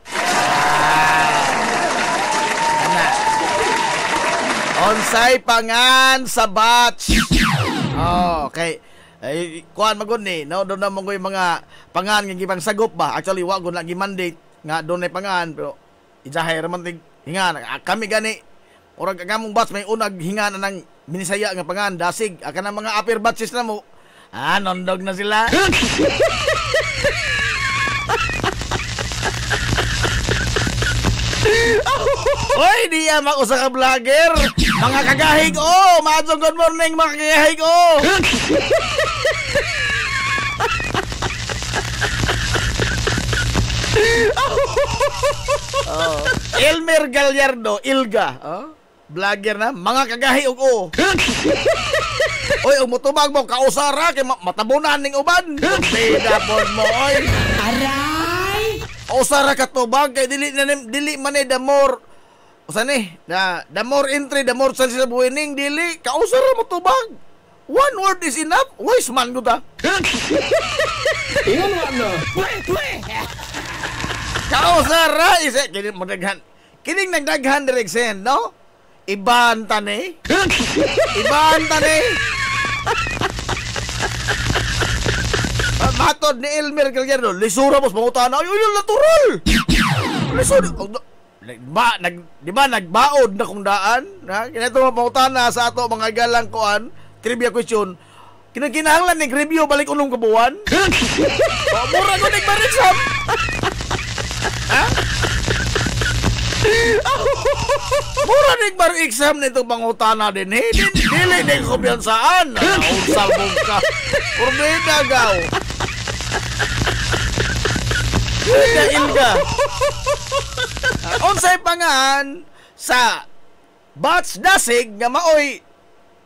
Unsay pangan sa batch? Okay. Ay, kuhan magod ni, no? Doon naman ko yung mga pangan nga gipang sagop ba? Actually, wag ko lagi mandate nga doon ay pangan, pero ijahay raman tig hinga. Kami gani, orag kagamong batch may unag hinga na ng minisaya nga pangan, dasig. Aka ng mga upper batches na mo. Nondog na sila. Oy, diya mag-usa ka vlogger. Mga kagahig, maadtong good morning mga kagahig, Elmer Gallardo, Ilga, vlogger na, mga kagahig, Oy, umutubag mo, kausara, kay matabunan ning uban. Pinapon mo, oy. Aray! Usara ka tubag, kay dili man the more, the more entry, the more chance sa winning, dili, kausara mo tubag. One word is enough, wise man ko ta. Ingon mo ano? Kausara, kining nagdaghan direksen, no? Iban tani. Matod ni Elmer Gallardo, lisura mo sa pangutana. Ay, natural. Lisura. Di ba nagbaod na kung daan? Kinato mga pangutana sa ato mga galang kuan, trivia question. Kinahanglan nag-review balik unong kabuan. Mura ko nagbarisam. Ha? Mura nagbar-exam nito pangutana din. Dili din kumpiyansaan. Unsal mong ka. Purbeda gaw. Ilga. Unsay pangan sa batch dasig nga maoy.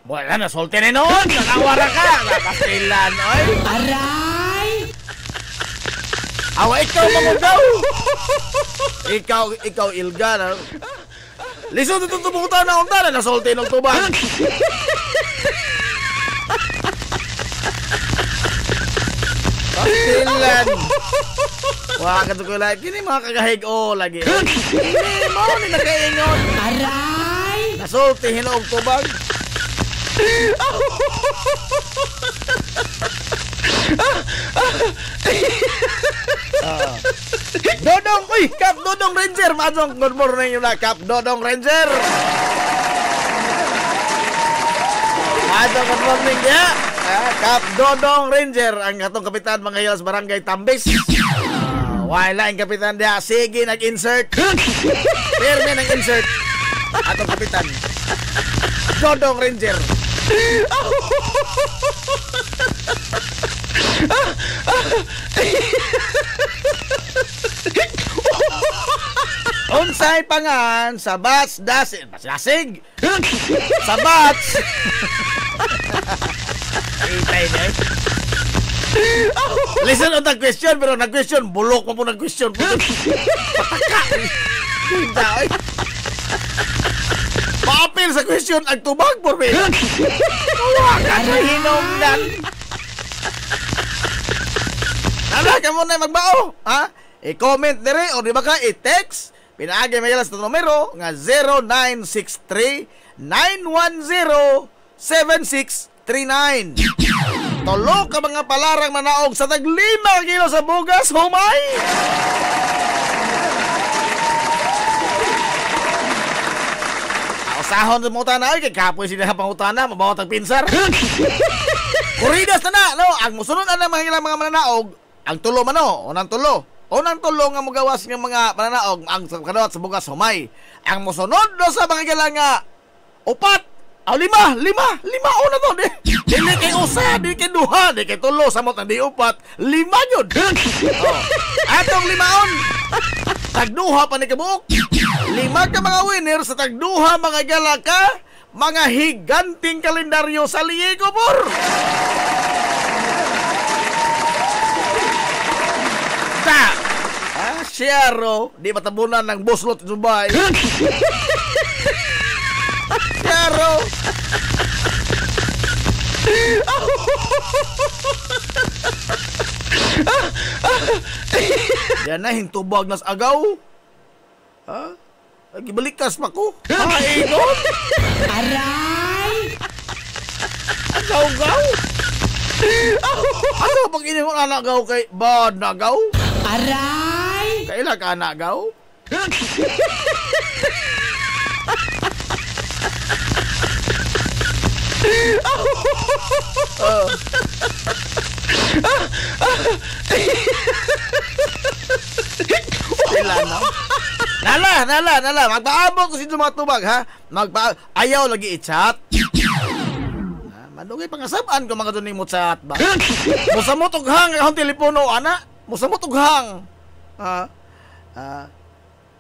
Wala na solte ni noon. Nanawara ka. Nakastilan. Oy. Aray! Awa, ikaw mamugaw. Ikaw Ilga na. Lisod itong tumukutan na unta na nasolte ng tuban. Kastilan. Wa ka ko like kini mga kagahig o lagi. Kini mo ni nakaingon. Aray. Nasulti hinog tubag. Dodong, uy, Kap Dodong Ranger, madong good morning yun na, Kap Dodong Ranger. Madong good morning ya, Kap Dodong Ranger, ang atong kapitan mga hilas barangay Tambis. Wala ang kapitan dia, sige nag-insert. Firme nag-insert. Atong kapitan, Dodong Ranger. Unsay pangan sa bats dasig sa bats. Listen on the question, pero nag-question bulok pa po nag-question. Pataka. Hindi ay. Paapil sa question ang tubag por me. Wa ka hinungdan. Nala ka mo na magbao, ha? I-comment dire o di ba ka i-text pinaagi may sa numero nga 0963-910-7639. Tolo ka mga palarang manaog sa tag 5 kilo sa bugas, humay! Sahon mo utana ay kay kapoy sila pang utana mabawa tag pinsar. Kuridas na no, ang musunod na mga mananaog ang tulo man no, unang tulo nga mogawas ng mga mananaog ang kadawat sa bugas humay. Ang musunod do sa mga gila nga upat, lima una to di. Dili kay usa, di kay duha, di kay tulo samot na di upat, 5 yun. Atong 5on. Tagduha pa ni kabuok. 5 ka mga winner sa tagduha mga gala ka, mga higanting kalendaryo sa Liego por. Siyaro, di matabunan ng buslot sa Dubai. Siyaro. Yan na, hintubag nas agaw. Ha? Nagibalikas pa ko. Ay, doon. Aray! Agaw-gaw? Ano pag ini mo anagaw kay bad nagaw? Aray! Kailan ka anagaw? Sila na. Nala. Magpaabot ko sa mga tubag, ha? Ayaw lagi i-chat. Madugay pangasabaan ko mga doon mo chat ba? Musamot og hang akong telepono, ana. Musamot og hang.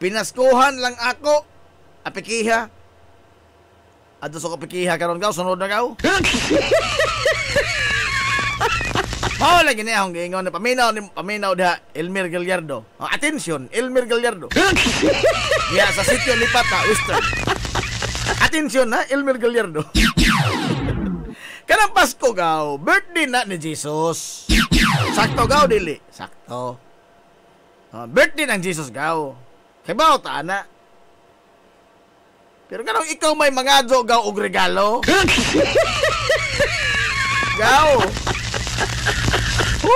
Pinaskuhan lang ako. Apikiha. Adto sa kapikiha karon gaw, sunod na gaw. Mao lagi ni akong giingon na paminaw da Elmer Gallardo. Atensyon, Elmer Gallardo. Ya sa sitio lipat na Western. Atensyon ha, Elmer Gallardo. Kanang Pasko gaw, birthday na ni Jesus. Sakto gaw dili, sakto. Birthday ng Jesus gaw. Kay bao ta ana. Pero kanang ikaw may mangadyo gaw og regalo. Gaw.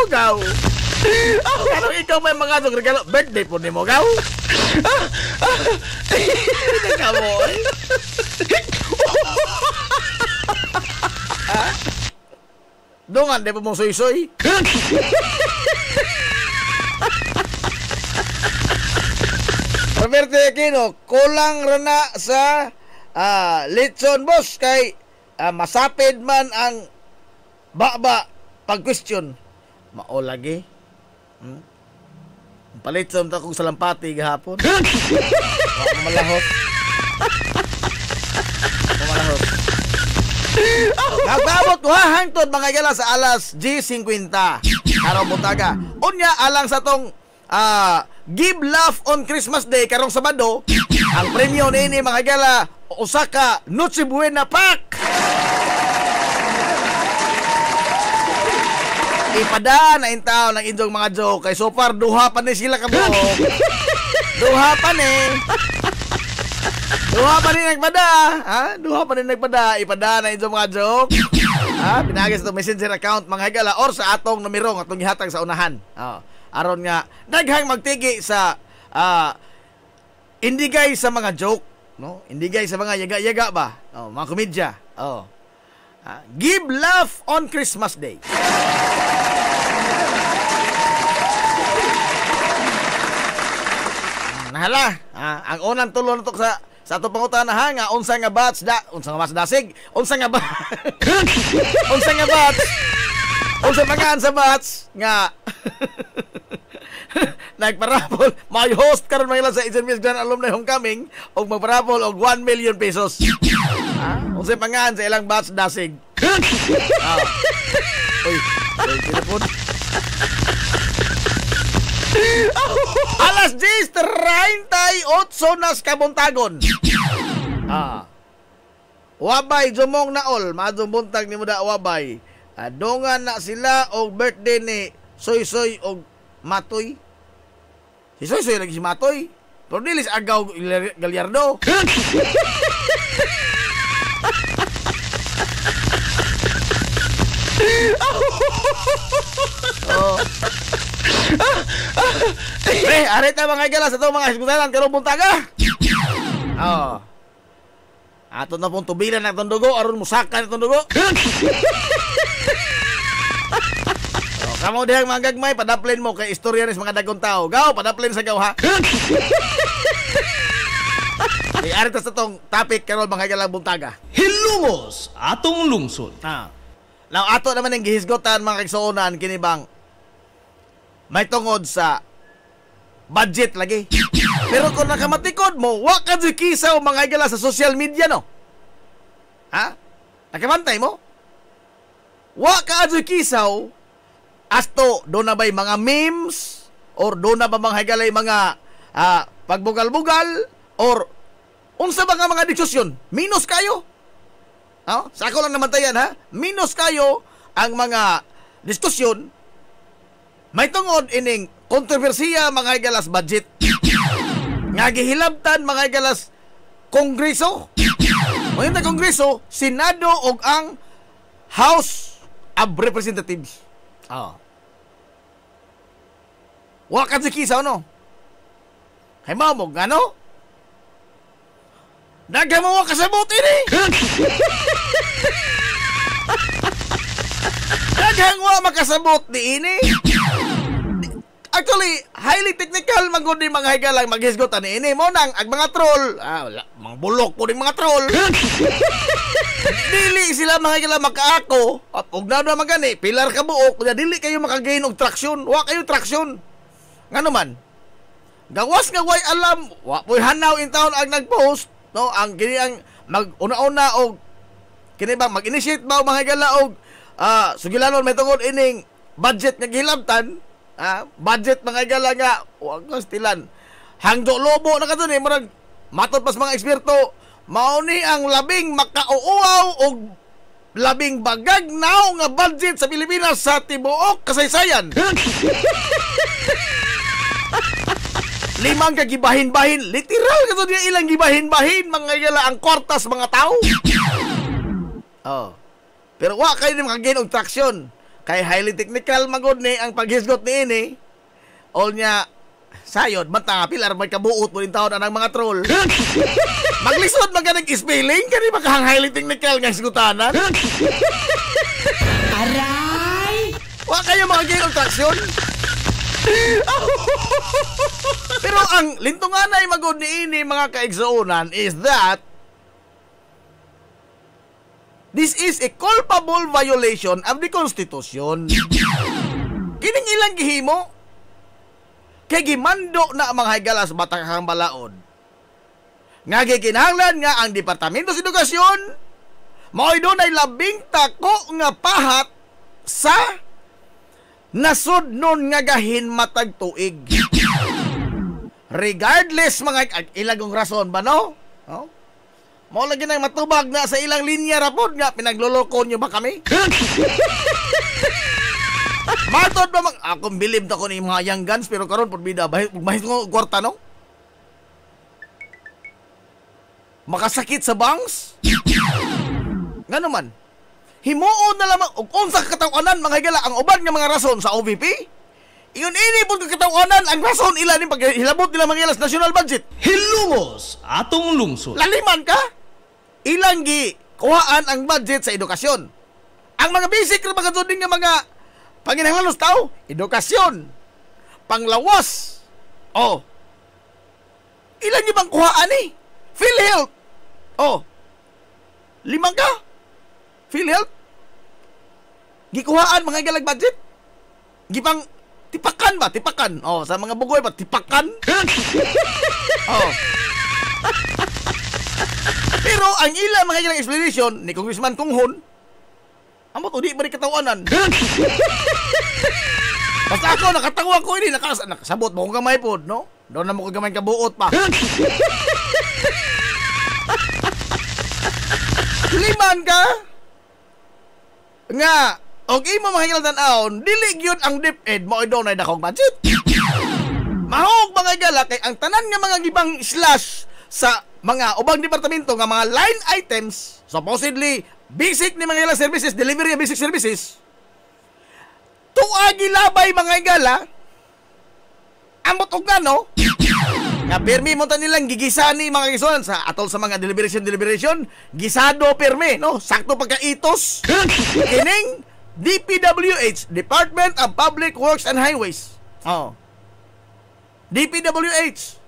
Gaw. Kanang ikaw may mangadyo og regalo, birthday po nimo gaw. Ka mo. Dungan, di pa mong soy-soy. Roberto Aquino, kulang rana sa lechon boss kay masapid man ang baba pag-question. Mao lagi. Palitson ta kong salampati gahapon. Malahot. Nagbabot ko hangtod mga gala sa alas G50 araw butaga. Unya alang sa tong Give Laugh on Christmas Day karong Sabado. Ang premyo ni mga gala Osaka Noche Buena Pack. Ipada na intaw ng inyong mga joke. Kay so far, duha pa ni sila kabuok. Duha pa ni. Duha pa ni nagpada. Ha? Duha pa ni nagpada. Ipada na inyong mga joke. Ha? Pinagis itong messenger account mga higala or sa atong numero nga itong ihatag sa unahan. Aron nga, daghang magtigi sa indigay sa mga joke. No? Indigay sa mga yaga-yaga ba? Mga komedya. Give laugh on Christmas Day. Nahala, ang unang tulo natok sa ato pangutana nga unsa nga batch dasig, unsa nga batch, unsa mangaan sa batch nga nagparapol, may host karon mga sa HNVS Grand Alumni Homecoming og magparapol og 1 million pesos. Unsa pangaan sa ilang batch dasig. Telefon. Alas 10:38 nas kabuntagon. Wabay jumong naol, madong buntag ni muda wabay. Adongan na sila og birthday ni Soy og Matoy. Si Soy lagi si Matoy. Pero dilis agaw Galyardo. Arita mga galas ito mga isgutanan karong buntaga. Ato na pong tubilan ng itong dugo aron musakan itong dugo. Kamo dihang mga gagmay padaplin mo kay istorya nis mga dagong tao. Gaw padaplin sa gaw ha. Arita sa itong topic karon mga galang buntaga. Hilumos atong lungsod. Now ato naman ang gihisgotan mga kagsuonan kini bang may tungod sa budget lagi. Pero kung nakamatikod mo, wa ka di kisaw mga igala sa social media, no? Ha? Nakabantay mo? Wa ka di kisaw asto doon na ba'y mga memes or doon na ba mga igalay mga pagbugal-bugal or unsa ba nga mga diskusyon? Minus kayo? Sa ako lang namantayan, ha? Minus kayo ang mga diskusyon. May tungod ining kontrobersiya mga igalas budget. Nga gihilabtan mga igalas kongreso. Ngayon na kongreso, Senado o ang House of Representatives. Wakan si kisaw, no? Kay mamog, ano? Nagamawa kasabot ini. Naghangwa makasabot ni ini. Actually, highly technical magud ni mga higalang maghisgotan ni ini mo nang ang mga troll. Mga bulok po ng mga troll. Dili sila mga higalang makaako. At ug na magani, pilar ka buok, dili kayo makagain og traksyon. Wa kayo traksyon. Ngano man? Gawas nga way alam, wa poy hanaw in town ang nagpost. No, ang kini ang mag-una-una og kini ba mag-initiate ba mga higala og sugilanon may tungod ining budget nga gihilabtan, budget mga higala nga wag stilan hangdo lobo na kadto ni murag matod pas mga eksperto mao ni ang labing makauuaw og labing bagagnaw nga budget sa Pilipinas sa tibuok kasaysayan. Limang kagibahin-bahin, literal kato niya ilang gibahin-bahin mga yala ang kwartas mga tao. Pero wa kayo ni makagain og traksyon. Kay highly technical magod ni ang paghisgot ni ini. All niya sayod mata pilar may kabuot mo din taon anang mga troll. Maglisod maganing spelling kani makahang highly technical nga hisgutanan. Aray! Wa kayo makagain og traksyon. Pero ang lintungan ay magod ni ini mga kaigsuonan is that this is a culpable violation of the Constitution. Kining ilang gihimo kay gimando na mga higalas batakang balaod. Nga gikinahanglan nga ang Departamento sa Edukasyon mao'y doon ay labing tako nga pahat sa nasudnon nga gahin matag tuig. Regardless mga ilagong rason ba, no? Mo lagi nang matubag na sa ilang linya rapod nga pinagloloko nyo ba kami? Matod ba akong bilib na ko ni mga young guns pero karon porbida bahit ko kwarta no? Makasakit sa bangs? Nga naman. Himuon na lamang og unsa katawanan mga higala ang uban nga mga rason sa OVP? Iyon ini pud katawanan ang rason ila ni paghilabot nila mga ilas national budget. Hilumos atong lungsod. Laliman ka? Ilang gi kuhaan ang budget sa edukasyon. Ang mga basic na pagkatuding nga mga panginahanglanos tao, edukasyon, panglawas. Oh. Ilan niyo bang kuhaan eh? PhilHealth. Oh. Limang ka? PhilHealth? Gikuhaan mga galag budget? Gipang tipakan ba? Tipakan. Oh, sa mga bugoy ba? Tipakan? Oh. Pero ang ilang mga galang explanation ni Congressman Kunghon, amo to di ba katawanan? Basta ako nakatawa ko ini nakasabot mo kong kamay pod, no? Doon na mo ko gamay kabuot pa. Liman ka? Nga, og imo mga tan-aon, dili gyud ang DepEd mo doon ay dakong budget. Mahog mga gala kay ang tanan nga mga gibang slash sa mga ubang departamento nga mga line items, supposedly basic ni mga services, delivery of basic services. Tuagi labay mga gala. Amot og ngano? Nga permi mo ta nilang gigisani mga kisuan sa atol sa mga deliberation gisado permi no sakto pagkaitos kining DPWH, Department of Public Works and Highways. Oh. DPWH.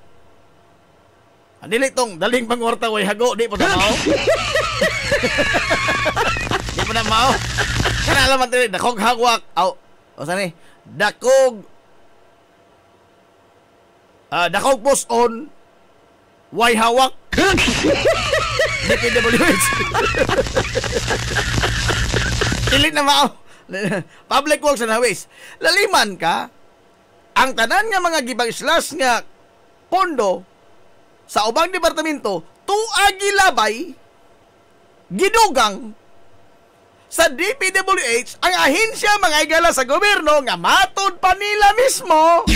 Dili tong daling pangorta way hago di po na mao. Di po na mao. Kana alam man dili dakog hagwak. Aw. O sani? Dakog post on way hawak. DPWH. Dili na mao. Public Works and Highways. Laliman ka ang tanan nga mga gibang slash nga pondo sa ubang departamento tuagi labay gidugang sa DPWH ang ahensya mga igala sa gobyerno nga matod pa nila mismo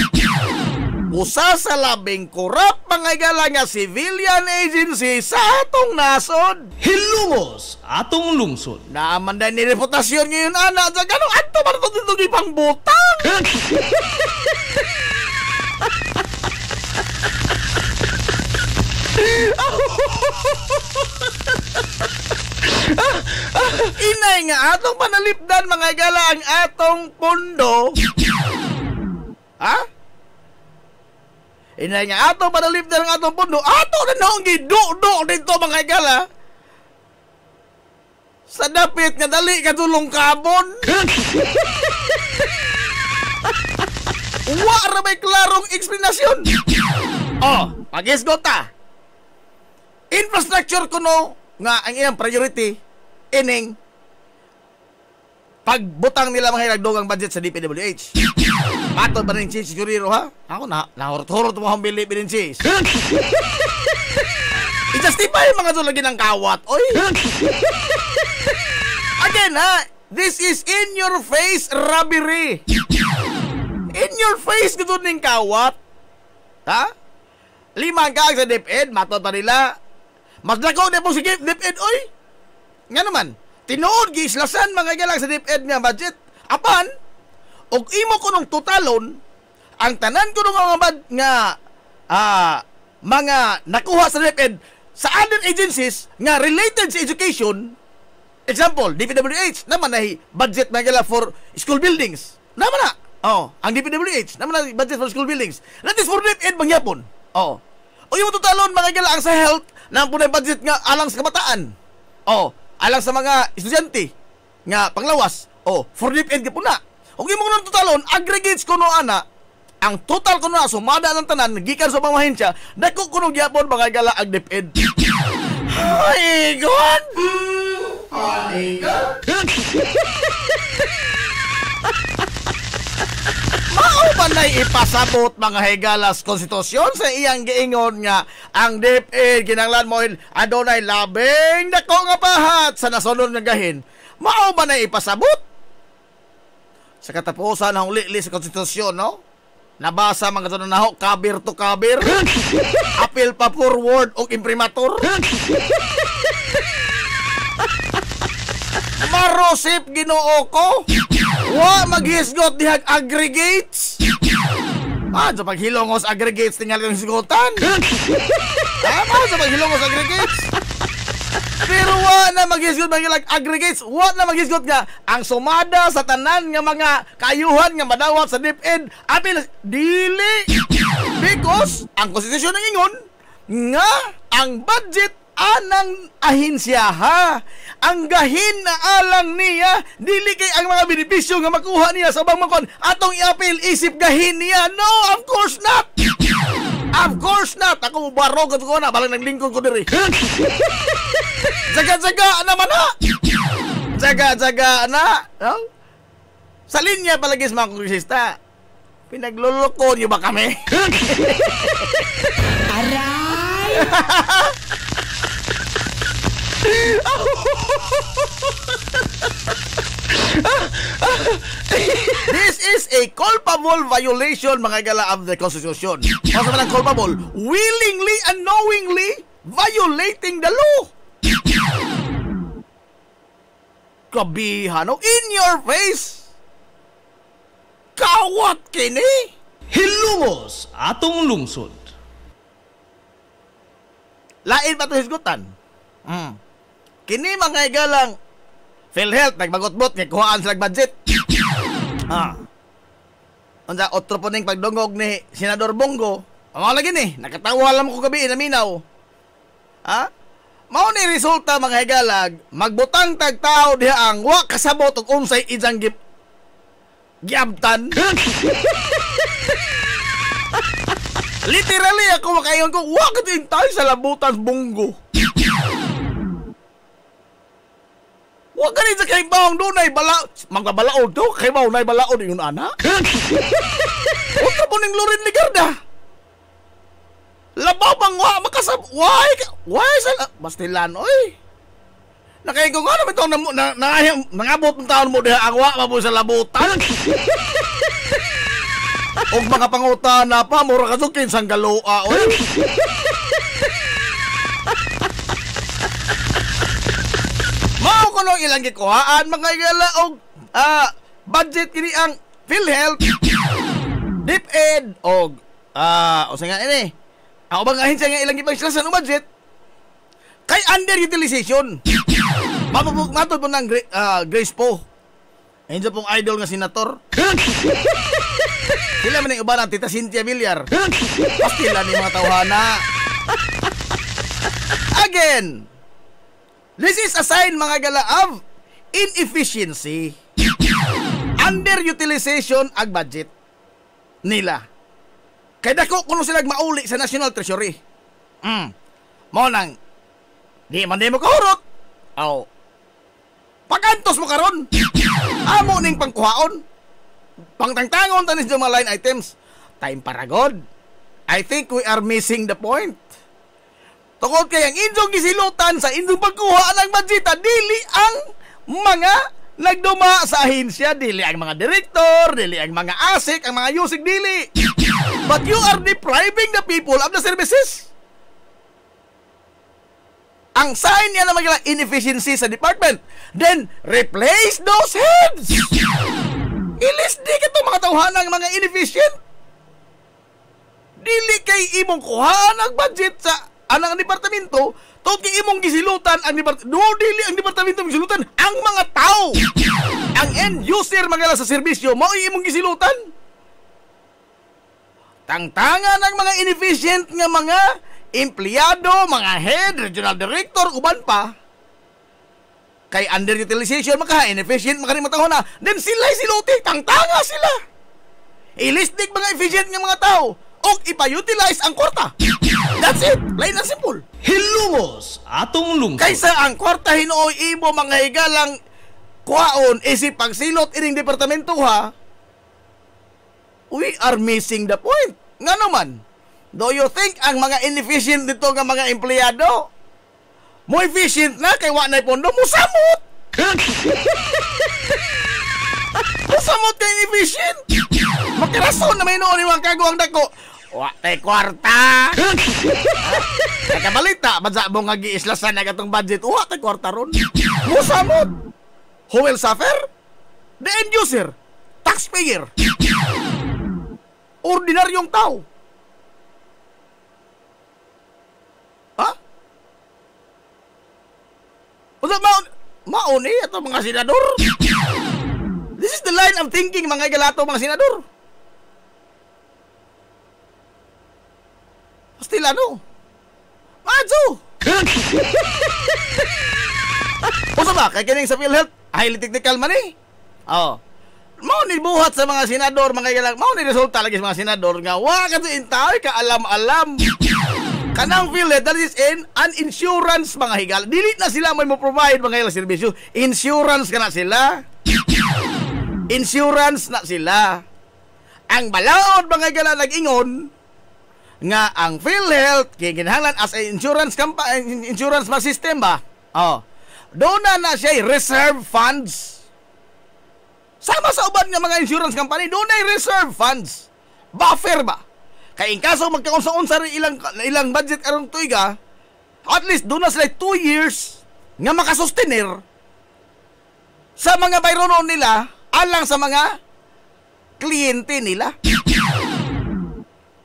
usa sa labing korap mga igala nga civilian agency sa atong nasod. Hilumos atong lungsod. Naaman na ni reputasyon ngayon ana sa ganong ato para ito dito gipang butang. Inay nga atong panalipdan mga igala ang atong pondo. Ha? Inay nga atong panalipdan ang atong pondo. Ato na noong gido-do dito mga igala. Sa dapit nga dali katulong kabon. Wa ra may klarong eksplanasyon. Oh, pagisgota. Infrastructure kuno nga ang iyang priority ining pagbutang nila mga nagdugang budget sa DPWH. Matod ba rin si Siguriro ha? Ako nahurot-hurot mo ang bilipin si. I-justify mga doon lagi ng kawat. Oy! Again ha, this is in your face robbery. In your face gito ning kawat. Ha? Limang kaag sa DepEd, matod pa nila. Mas dako na po si DepEd, oy. Nga naman, tinuod gislasan mga galang sa DepEd nga budget. Apan, og imo ko nung totalon, ang tanan ko nung mga nakuha sa DepEd sa other agencies nga related sa education. Example, DPWH, naman na budget mga gala for school buildings. Naman na. Oh, ang DPWH, naman na budget for school buildings. That is for DepEd mangyapon. Oh. O yung totalon mga gala ang sa health na punay budget nga alang sa kabataan. Oh, alang sa mga estudyante nga panglawas. Oh, for DepEd po na. O yung mga totalon, aggregates ko no ana, ang total ko na sumada ng tanan, gikan sa mga ahensya, dako ko no gyapon mga gala ang DepEd. Ay, God! Ay, God! Mao ba na ipasabot mga higalas konstitusyon sa iyang giingon nga ang DepEd kinanglan mo adunay labing dako nga pahat sa nasunod nga gahin. Mao ba na ipasabot? Sa katapusan ng lili sa konstitusyon, no? Nabasa mga ganun na ho, kabir to kabir. Apil pa forward o imprimatur. Marosip Ginoo ko. Wa maghisgot dihag aggregates. Sa paghilongos aggregates tingali ng hisgotan. Sa paghilongos aggregates. Pero wa na maghisgot mga aggregates, wa na maghisgot nga ang sumada sa tanan nga mga kayuhan nga madawat sa DepEd apil dili. Because ang konstitusyon ng ingon nga ang budget anang ahinsya ha. Ang gahin na alang niya dili kay ang mga benepisyo nga makuha niya sa bangmakon atong iapil isip gahin niya. No, of course not. Of course not. Ako barog ko na balang naglingkod ko diri. Jaga-jaga naman na. Jaga-jaga na. No? Sa linya palagi sa mga kongresista. Pinagluloko niyo ba kami? Aray! This is a culpable violation, mga gala, of the Constitution. Ano sa culpable? Willingly and knowingly violating the law. Kabihan, no? In your face. Kawat kini. Hilumos atong lungsod. Lain pa ito hisgutan. Kini mga igalang PhilHealth, nagbagot-bot, kuhaan sila budget. Unsa, otro po ning pagdungog ni Senador Bongo. Ang lagi ni, nakatawa lang ko gabi, naminaw. Mao ni resulta mga higalag, magbutang tagtao diha ang wa kasabot og unsay ijang giabtan. Literally ako makaingon ko, wa katintay sa labutan Bongo. Wa gani sa kay baong dunay bala, magbabalaod to kay baong nay balaod ingon ana. Unsa po ning Lorin Ligarda? Labaw bang wa makasab why sa Bastilan oy. Nakaingon ko naman to nangabot ng taon mo diha ang wa mabuo sa labutan. Og mga pangutana pa mura kasukin sang galoa oy. Mao kuno ilang gikuhaan mga igala og budget kini ang PhilHealth, DepEd og o sa nga ini. Ako bang ahinsya nga ilang gipangslasan ng budget kay underutilization. Matod po ng Grace po. Ayun pong idol nga senator. Sila man yung iba ng Tita Cynthia Villar. Pastila ni mga tawhana. Again, this is a sign mga gala of inefficiency. Underutilization ang budget nila. Kaya dako kuno sila mauli sa National Treasury. Mo nang di man mo kahurot. Pagantos mo karon. Amo ning pangkuhaon. Pangtangtangon tanis yung mga line items. Time para God. I think we are missing the point. Tungod kay ang inyong gisilutan sa inyong pagkuha ng budget, dili ang mga nagduma sa ahinsya, dili ang mga direktor, dili ang mga asik, ang mga yusik, dili. But you are depriving the people of the services. Ang sign niya na magiging inefficiency sa department. Then, replace those heads. Ilisdi ka itong mga tawhanang mga inefficient. Dili kay imong kuhaan ang budget sa anang departamento, tawag kay imong gisilutan ang departamento. Dili ang departamento gisilutan ang mga tao. Ang end user mga sa serbisyo, mao imong gisilutan. Tangtangan ang mga inefficient nga mga empleyado, mga head, regional director, uban pa. Kay underutilization, maka-inefficient, maka-matahon na. Then sila'y siluti, tangtanga sila. Ilistik mga efficient ng mga tao o ipa-utilize ang kwarta. That's it, plain and simple. Hilumos atong lungsod. Kaysa ang kwarta hinuoy imo mga higalang kuhaon isip pagsilot ining departamento ha, we are missing the point. Nga naman, do you think ang mga inefficient dito nga mga empleyado mo efficient na kay wa nay pondo mo samot? Masamot ka inefficient. Makirason na may noon yung mga kaguang dako. Wa tay kwarta. Nakabalita, badsa mo nga giislasan na katong budget. Wa tay kwarta ron. Masamot. Who will suffer? The end user. Taxpayer. Ordinaryong tao. Ha? Usa mauni ato mga senador. This is the line of thinking mga galato mga senador. Pastilano. Madso. Usa ba kay kining sa PhilHealth? Highly technical man eh. Oh. Mao ni buhat sa mga senador mga galang. Mao ni resulta lagi sa mga senador nga wa ka intay ka alam-alam. Kanang PhilHealth that is an insurance mga higala. Dili na sila may mo-provide mga higala serbisyo. Insurance ka na sila. Insurance na sila. Ang balaod mga higala nag-ingon nga ang PhilHealth kinahanglan as a insurance company, insurance system ba? Oh. Doon na siya reserve funds. Sama sa uban nga mga insurance company, doon ay reserve funds. Buffer ba? Kaya in kaso magkaunsa-unsa rin ilang budget karong tuiga, at least doon na sila 2 years nga makasustenir sa mga bayronon nila alang sa mga kliyente nila.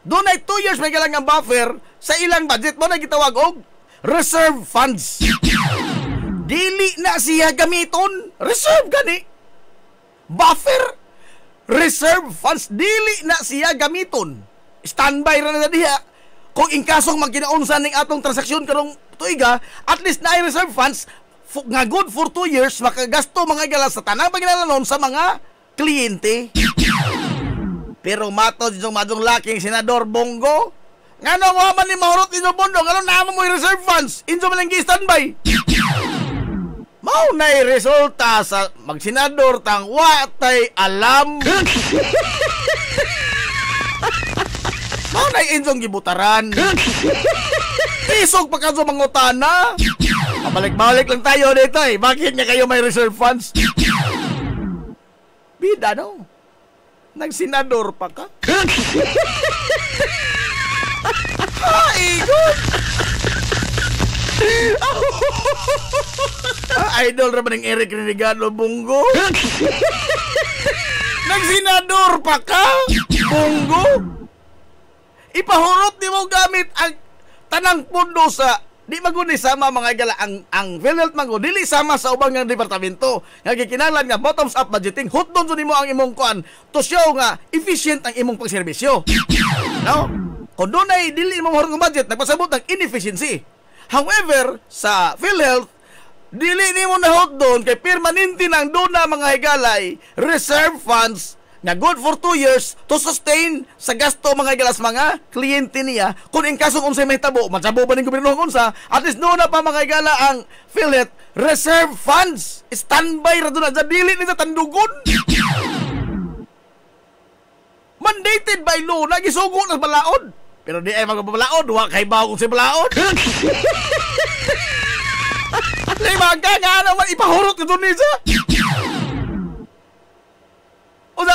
Doon ay 2 years may galang ang buffer sa ilang budget mo na gitawag og reserve funds. Dili na siya gamiton. Reserve gani. Buffer. Reserve funds. Dili na siya gamiton. Standby ra na diha. Kung in kasong magkinaunsa ning atong transaksyon karong tuiga, at least na ay reserve funds nga good for 2 years makagasto mga galas sa tanang pagkinahanglan sa mga kliyente. Pero mato ditong madong laking senador Bongo, ngano mo man ni mahurot inyo bondo, ngano naman mo reserve funds, inyo man lang gi-standby. Mao na'y resulta sa magsenador tang watay alam. Mao na'y inyong gibutaran. Isog pa kaso mangutana. Pabalik-balik lang tayo dito eh. Bakit nga kayo may reserve funds? Bida no? Nagsenador pa ka? Igon! Idol naman ng Eric Renegado Bongo. Nagsenador pa ka? Bongo? Ipahurot di mo gamit ang tanang pundo sa di maguni sama mga gala ang PhilHealth mango dili sama sa ubang nga departamento nga gikinahanglan nga bottoms up budgeting hutdon jud nimo ang imong kuan to show nga efficient ang imong pagserbisyo. No? Kung dunay dili mo mahurot nga budget nagpasabot ng inefficiency. However, sa PhilHealth dili nimo nahot doon kay permanente nang duna mga higalay reserve funds nga good for 2 years to sustain sa gasto mga higalas mga kliyente niya. Kung in kasong unsay may tabo, matsabo ba ng gobyerno unsa, at least doon na pa mga higala ang PhilHealth reserve funds. Standby ra doon na dili nila tandugon. Mandated by law, nagisugo na balaod. Pero di ay magpapalaod, wa kay bawo kung si balaod. Lima ka nga naman, ipahurot ka doon nisa. O na,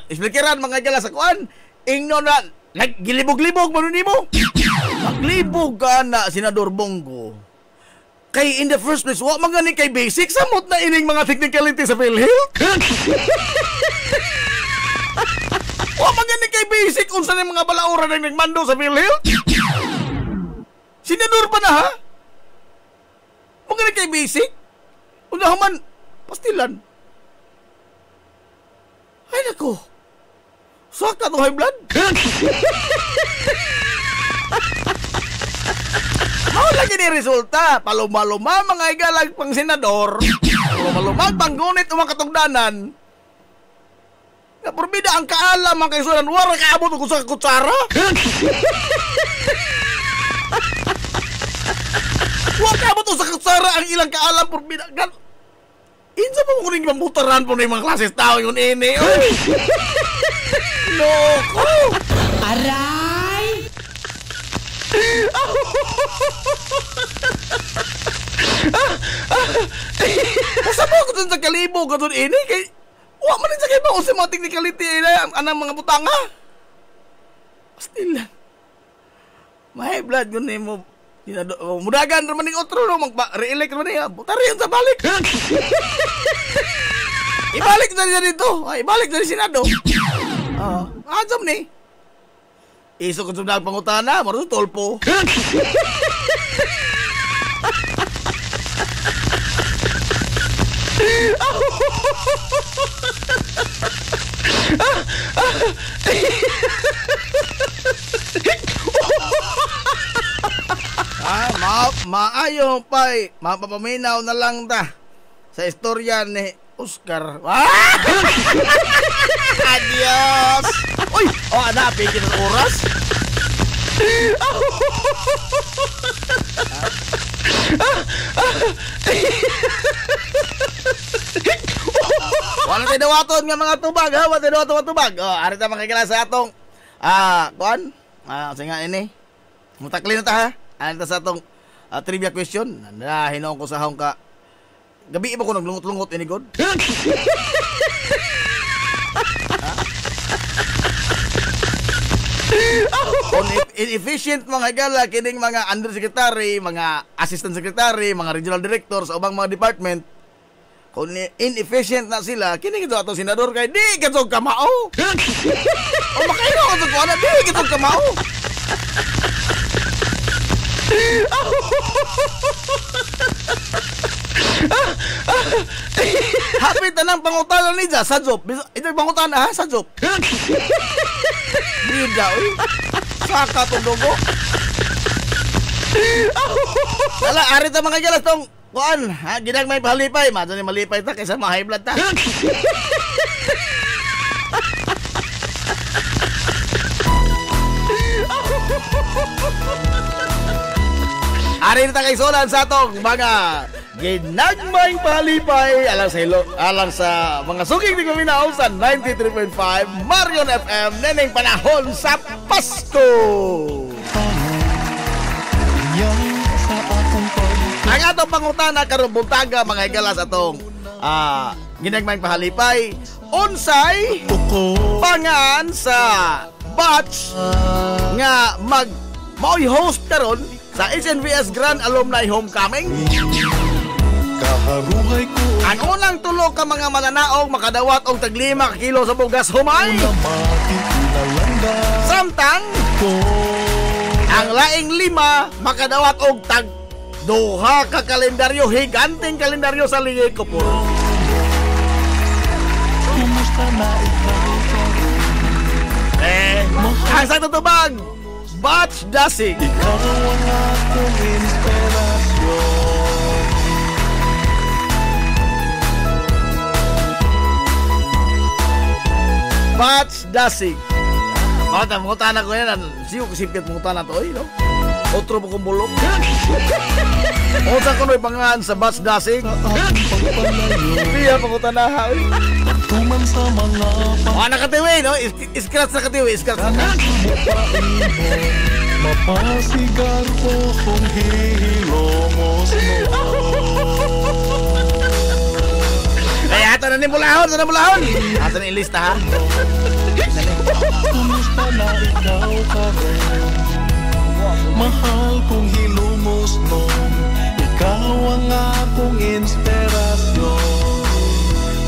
explikiran mga gala sa kuan. Ingno na, naggilibog-libog mo mo. Maglibog ka na, Senador Bongo. Kay in the first place, wa magani kay basic, samot na ining mga technicality sa PhilHealth. Wa magani kay basic, unsa na mga balaoran na nagmando sa PhilHealth. Senador pa na ha? Magani kay basic? Unahaman, pastilan. Ay nako, saka to high blood. Mao lagi ni resulta, paluma-luma mga igalag pang senador, paluma-luma pang gunit o mga katungdanan. Nga porbida ang kaalam ang kaisunan, wala kaabot ko sa kutsara. Wala kaabot ko sa kutsara ang ilang kaalam porbida. Insa mo kuning mambutaran po na yung mga klases tao yun ini. Loko! Aray! Masa mo ko dun sa kalibog ka dun ini? Kay Wa man sa kay ba sa mga technicality anang mga butanga. Still lang. May blood gun nimo. Mudagan naman ning otro no magpa-re-elect naman niya. Butari sa balik. Ibalik na niya dito. Ay, ibalik na ni Senado. Azam ni. Iso ko sa pangutana, maru tolpo. Maayo pay, mapapaminaw na lang ta sa istorya ni Oscar. Adios. Uy, hanapin kita ng oras. Wala tinawaton nga mga tubag ha, wala tinawaton mga tubag. Ari ta makikila sa atong kuan? Kasi nga ini. Mutakli na ta ha. Ari ta sa atong trivia question. Hinoon ko sa hong ka. Gabi iba ko naglungot-lungot ini god. Kung inefficient mga gala kining mga undersecretary, mga assistant secretary, mga regional director sa ubang mga department, kung inefficient na sila, kining ito atong senador kay di katong kamao. O makaino katong kuana, di katong kamao. Hapit na ng pangutanan ni Dja, Sajop. Ito yung pangutanan ha, Sajop. Bida, uy. Saka itong dugo. Wala, arit ang mga galas itong kuan, ha, ginang may pahalipay. Madyan yung malipay ta kaysa mga high blood ta. Ari na kay solan sa atong mga ginagmayng palipay alang sa mga suging di kuminaw sa 93.5 Marion FM neneng panahon sa Pasko. Ang atong pangutana karon buntaga mga igalas atong ginagmayng pahalipay unsay pangan sa batch nga mao'y host karon sa HNVS Grand Alumni Homecoming. Ang unang tulo ka mga mananaog makadawat og tag 5 kilo sa bugas humay. Samtang ang laing 5 makadawat og tag 2 ka kalendaryo, higanteng kalendaryo sa Ligay Kupol. Ang sa tutubag Batch Dasig. Ikaw ang akong inspirasyon. Batch Dasig. Mangutana ko yan. Siyo kasipit mangutana to. No? Otro po kong bulong. Unsa ko no'y pangalan sa Batch Dasig. Piya pangutana ha. Tuman sa mga nakatiwi, no? Scratch na katiwi, scratch na. Mapasigar ko kung hilomos mo. Kaya ito na ni mulahon, ito na mulahon. Ito na ilista ha. Kumusta na ikaw ka rin? Mahal kong hilomos mo. Ikaw ang akong inspirasyon.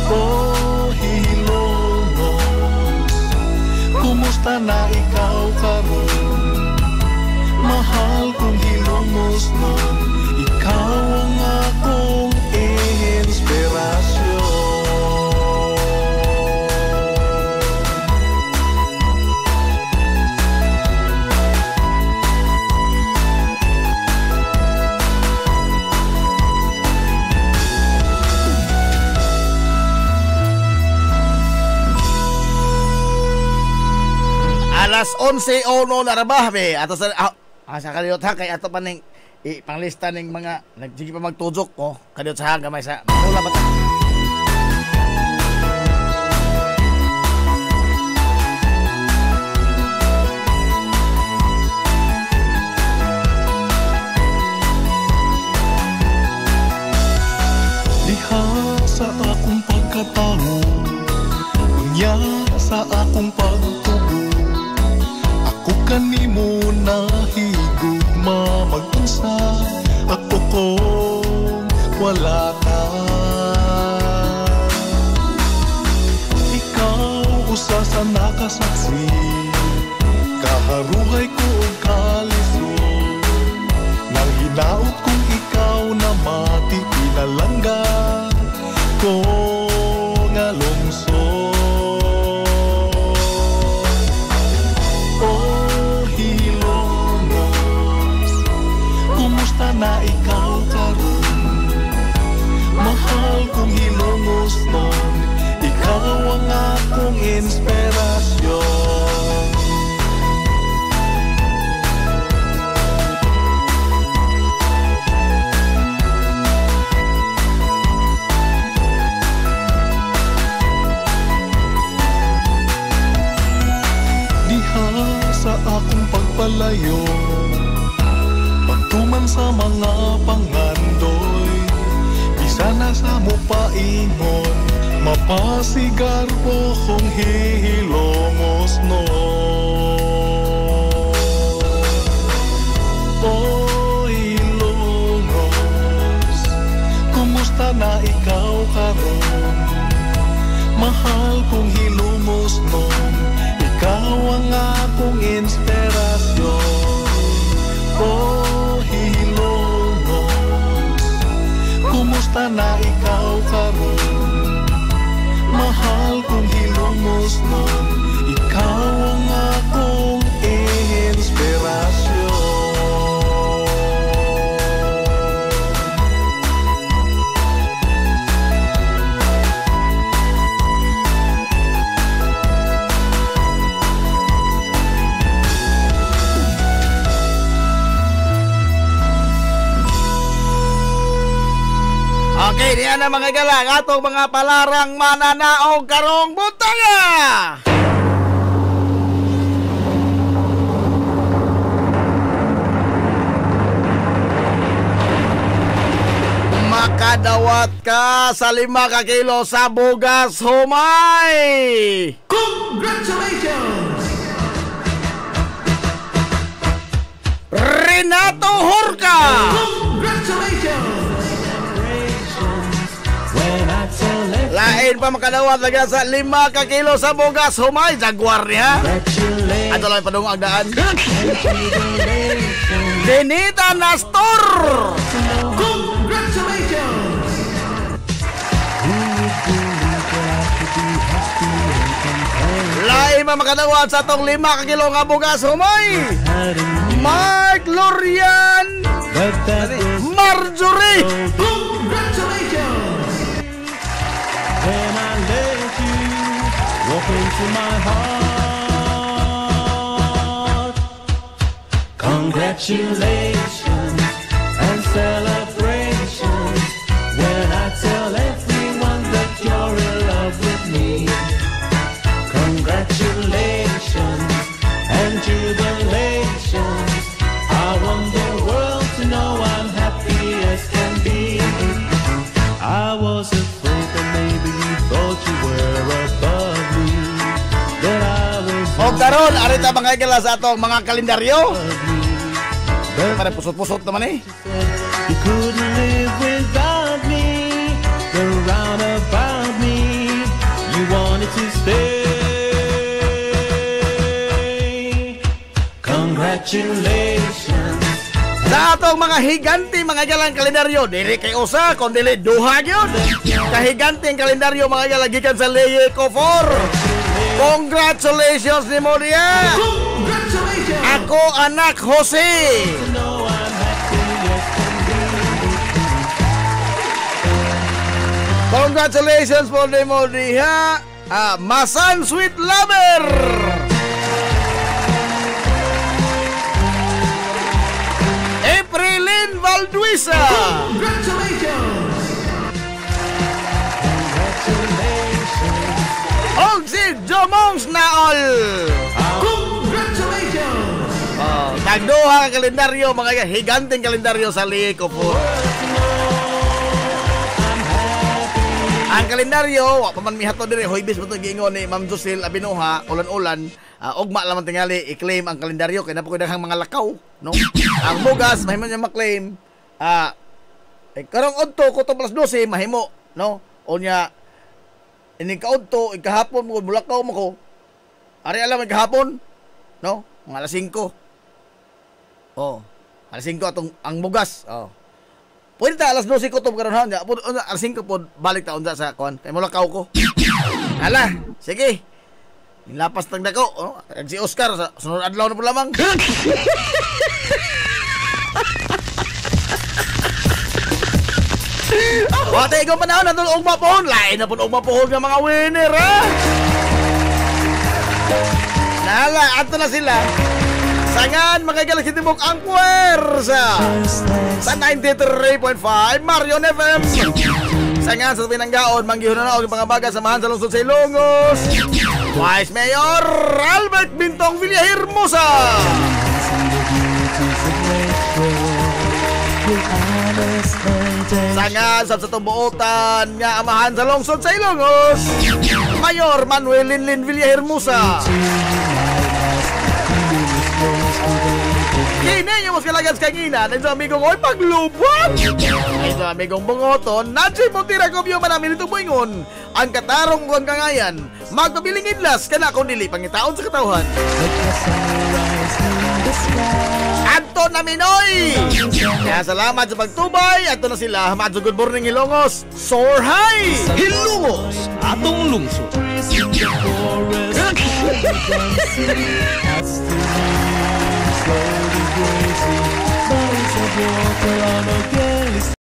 Oh, hilomos. Kumusta na ikaw karon? Mahal kong hilomos mo. Ikaw ang akong inspirasyon. Alas 11:00 na rabahbe ato sa sa kaliyot ha kay ato pa ning panglista ning mga nagsige pa magtudok ko kaliyot sa gamay sa mula ba ta. Diha sa akong pagkatao akong pagtubo, ako kanimo nahigugma mag-unsa, ako kung wala ka. Ikaw usa sa nakasaksi, kaharuhay ko og kalisod, nang hinaot kong ikaw na mati pinalangga ko nga lungsod. Oh Hilongos, kumusta na ikaw karon? Mahal kong Hilongos nun, ikaw ang akong inspirasyon. Sa akong pagpalayo, pagtuman sa mga pangandoy, bisa na sa mo paingon, mapasigar po kong Hilongos no. Oh Hilongos, kumusta na ikaw karon? Mahal kong Hilongos no, ikaw ang akong inspirasyon. Oh Hilongos, kumusta na ikaw karon? Mahal kong Hilongos nun, ikaw ang akong inspirasyon. Okay, diyan na mga galang atong mga palarang mananaog karong buntanga. Makadawat ka sa 5 ka kilo sa bugas humay. Congratulations! Renato Horca. Congratulations! Lain pa makadawat lagi sa 5 ka kilo sa bugas humay. Jaguar niya. Ato lang padung agdaan. Denita Nastor. Congratulations! Lain pa makadawat sa tong 5 ka kilo nga bugas humay. Mark Lorian Marjorie. Congratulations! When I let you walk into my heart, congratulations and celebrations. When I tell everyone that you're in love with me, congratulations and jubilations. I want the world to know I'm happy as can be. I was afraid that maybe you thought you were above me, that I was. O karon arita mga igala sa atong mga kalendaryo. Para pusot-pusot naman eh. You couldn't live without me, around about me. You wanted to stay. Congratulations. Sa atong mga higanti mga galang kalendaryo, dili kay usa kon dili duha gyud. Kahiganti ang kalendaryo mga galang gikan sa Leye Cofor. Congratulations ni Moria. Congratulations! Ako anak Jose. Congratulations po ni Moria. Masan Sweet Lover. Aprilin Valduisa. Congratulations! Og si Jomongs Naol. Congratulations! Tagduha ka kalendaryo mga higanting kalendaryo sa Leye Cofor. Ang kalendaryo, wa pa man mihato dire, Huwebes mo ito giingon ni Ma'am Josil Abinoha, ulan-ulan, ugma lamang tingali, i-claim ang kalendaryo, kaya na po daghang mga lakaw, no? Ang bugas, mahimo niya maklaim, karong odto, kuto plus 12, mahimo, no? O niya, inikaudto, ikahapon mo, bulakaw mo ko, ari alam, ikahapon, no? Mga alas 5. Alas 5 atong ang bugas, pwede ta alas 12 ko to karon ha. Alas 5 po balik ta unsa sa kon. Kay mulakaw ko. Hala, sige. Nilapas tag dako, si Oscar sa sunod adlaw na po lamang. Wate ko panahon na tulog mapohon. Lain na po og mapohon nga mga winner ha. Nala, ato na sila. Sangan magagalas kitibok ang puwersa sa 93.5 Marion FM. Sangan sa pinanggaon manggihon na og pangabaga samahan sa lungsod sa Ilongos. Vice Mayor Albert Bintong Villahermosa. Sangan sa tumbuotan nga amahan sa lungsod sa Ilongos, Mayor Manuel Linlin Villahermosa. Kini yung mas kalagas kanina ng amigong oy paglubot. Ay sa amigong bungoton, nadyo mo tira ko biyo manamin itong buingon. Ang katarong kong kangayan, magpabiling idlas ka na kung dili pangitaon sa katawhan. Anton na Minoy! Kaya salamat sa pagtubay. Ato na sila, Madso Good Morning Ilongos. Soar High! Ilongos, atong lungsod. Slowly grazing, bodies of water on again.